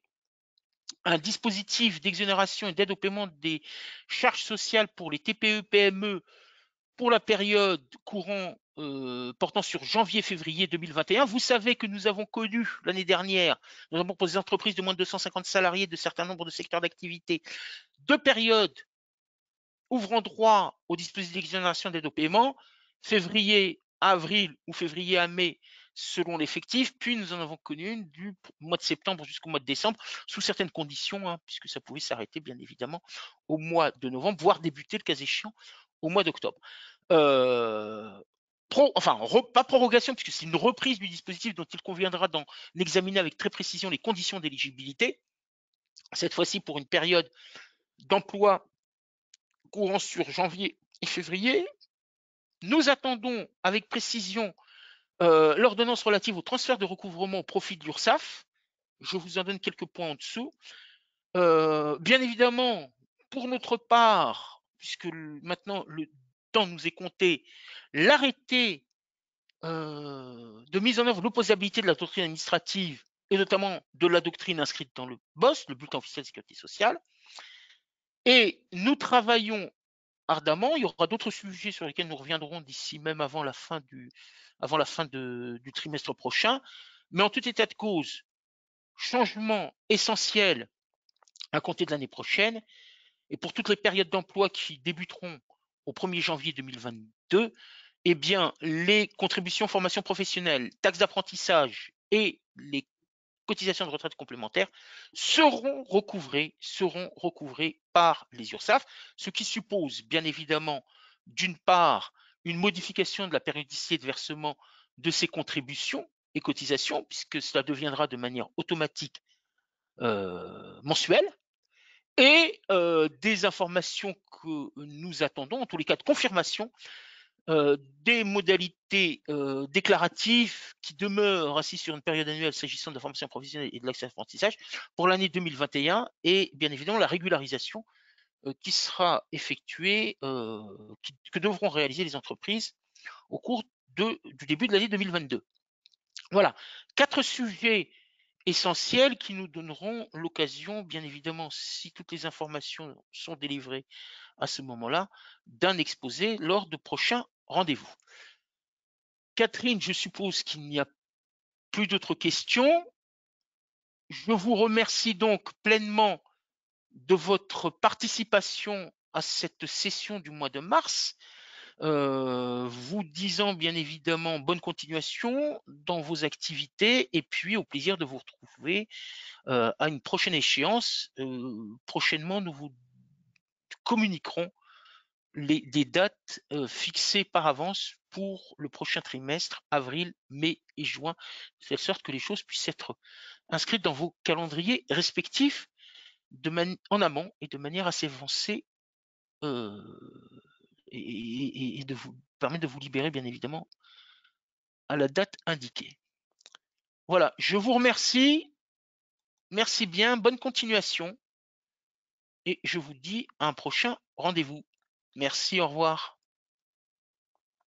un dispositif d'exonération et d'aide au paiement des charges sociales pour les TPE-PME pour la période courant portant sur janvier-février 2021. Vous savez que nous avons connu l'année dernière, notamment pour des entreprises de moins de 250 salariés de certains nombres de secteurs d'activité, deux périodes ouvrant droit au dispositif d'exonération d'aide au paiement, février à avril ou février à mai selon l'effectif, puis nous en avons connu une du mois de septembre jusqu'au mois de décembre, sous certaines conditions, hein, puisque ça pouvait s'arrêter bien évidemment au mois de novembre, voire débuter le cas échéant au mois d'octobre. Pas prorogation, puisque c'est une reprise du dispositif dont il conviendra d'en examiner avec très précision les conditions d'éligibilité, cette fois-ci pour une période d'emploi courant sur janvier et février. Nous attendons avec précision l'ordonnance relative au transfert de recouvrement au profit de l'URSSAF. Je vous en donne quelques points en dessous. Bien évidemment, pour notre part, puisque maintenant le temps nous est compté, l'arrêté de mise en œuvre de l'opposabilité de la doctrine administrative et notamment de la doctrine inscrite dans le BOS, le bulletin officiel de sécurité sociale. Et nous travaillons ardemment. Il y aura d'autres sujets sur lesquels nous reviendrons d'ici même avant la fin du trimestre prochain. Mais en tout état de cause, changement essentiel à compter de l'année prochaine. Et pour toutes les périodes d'emploi qui débuteront au 1er janvier 2022, eh bien, les contributions formation professionnelle, taxes d'apprentissage et les cotisations de retraite complémentaires seront recouvrées par les URSSAF, ce qui suppose bien évidemment, d'une part, une modification de la périodicité de versement de ces contributions et cotisations, puisque cela deviendra de manière automatique mensuelle, et des informations que nous attendons, en tous les cas de confirmation, des modalités déclaratives qui demeurent assises sur une période annuelle s'agissant de la formation professionnelle et de l'accès à l'apprentissage pour l'année 2021 et bien évidemment la régularisation qui sera effectuée, que devront réaliser les entreprises au cours du début de l'année 2022. Voilà, 4 sujets essentiels qui nous donneront l'occasion, bien évidemment, si toutes les informations sont délivrées à ce moment-là, d'un exposé lors de prochains rendez-vous. Catherine, je suppose qu'il n'y a plus d'autres questions. Je vous remercie donc pleinement de votre participation à cette session du mois de mars, vous disant bien évidemment bonne continuation dans vos activités et puis au plaisir de vous retrouver à une prochaine échéance. Prochainement, nous vous communiquerons des dates fixées par avance pour le prochain trimestre, avril, mai et juin, de telle sorte que les choses puissent être inscrites dans vos calendriers respectifs en amont et de manière assez avancée et de vous permettre de vous libérer bien évidemment à la date indiquée. Voilà, je vous remercie. Merci bien, bonne continuation. Et je vous dis à un prochain rendez-vous. Merci, au revoir.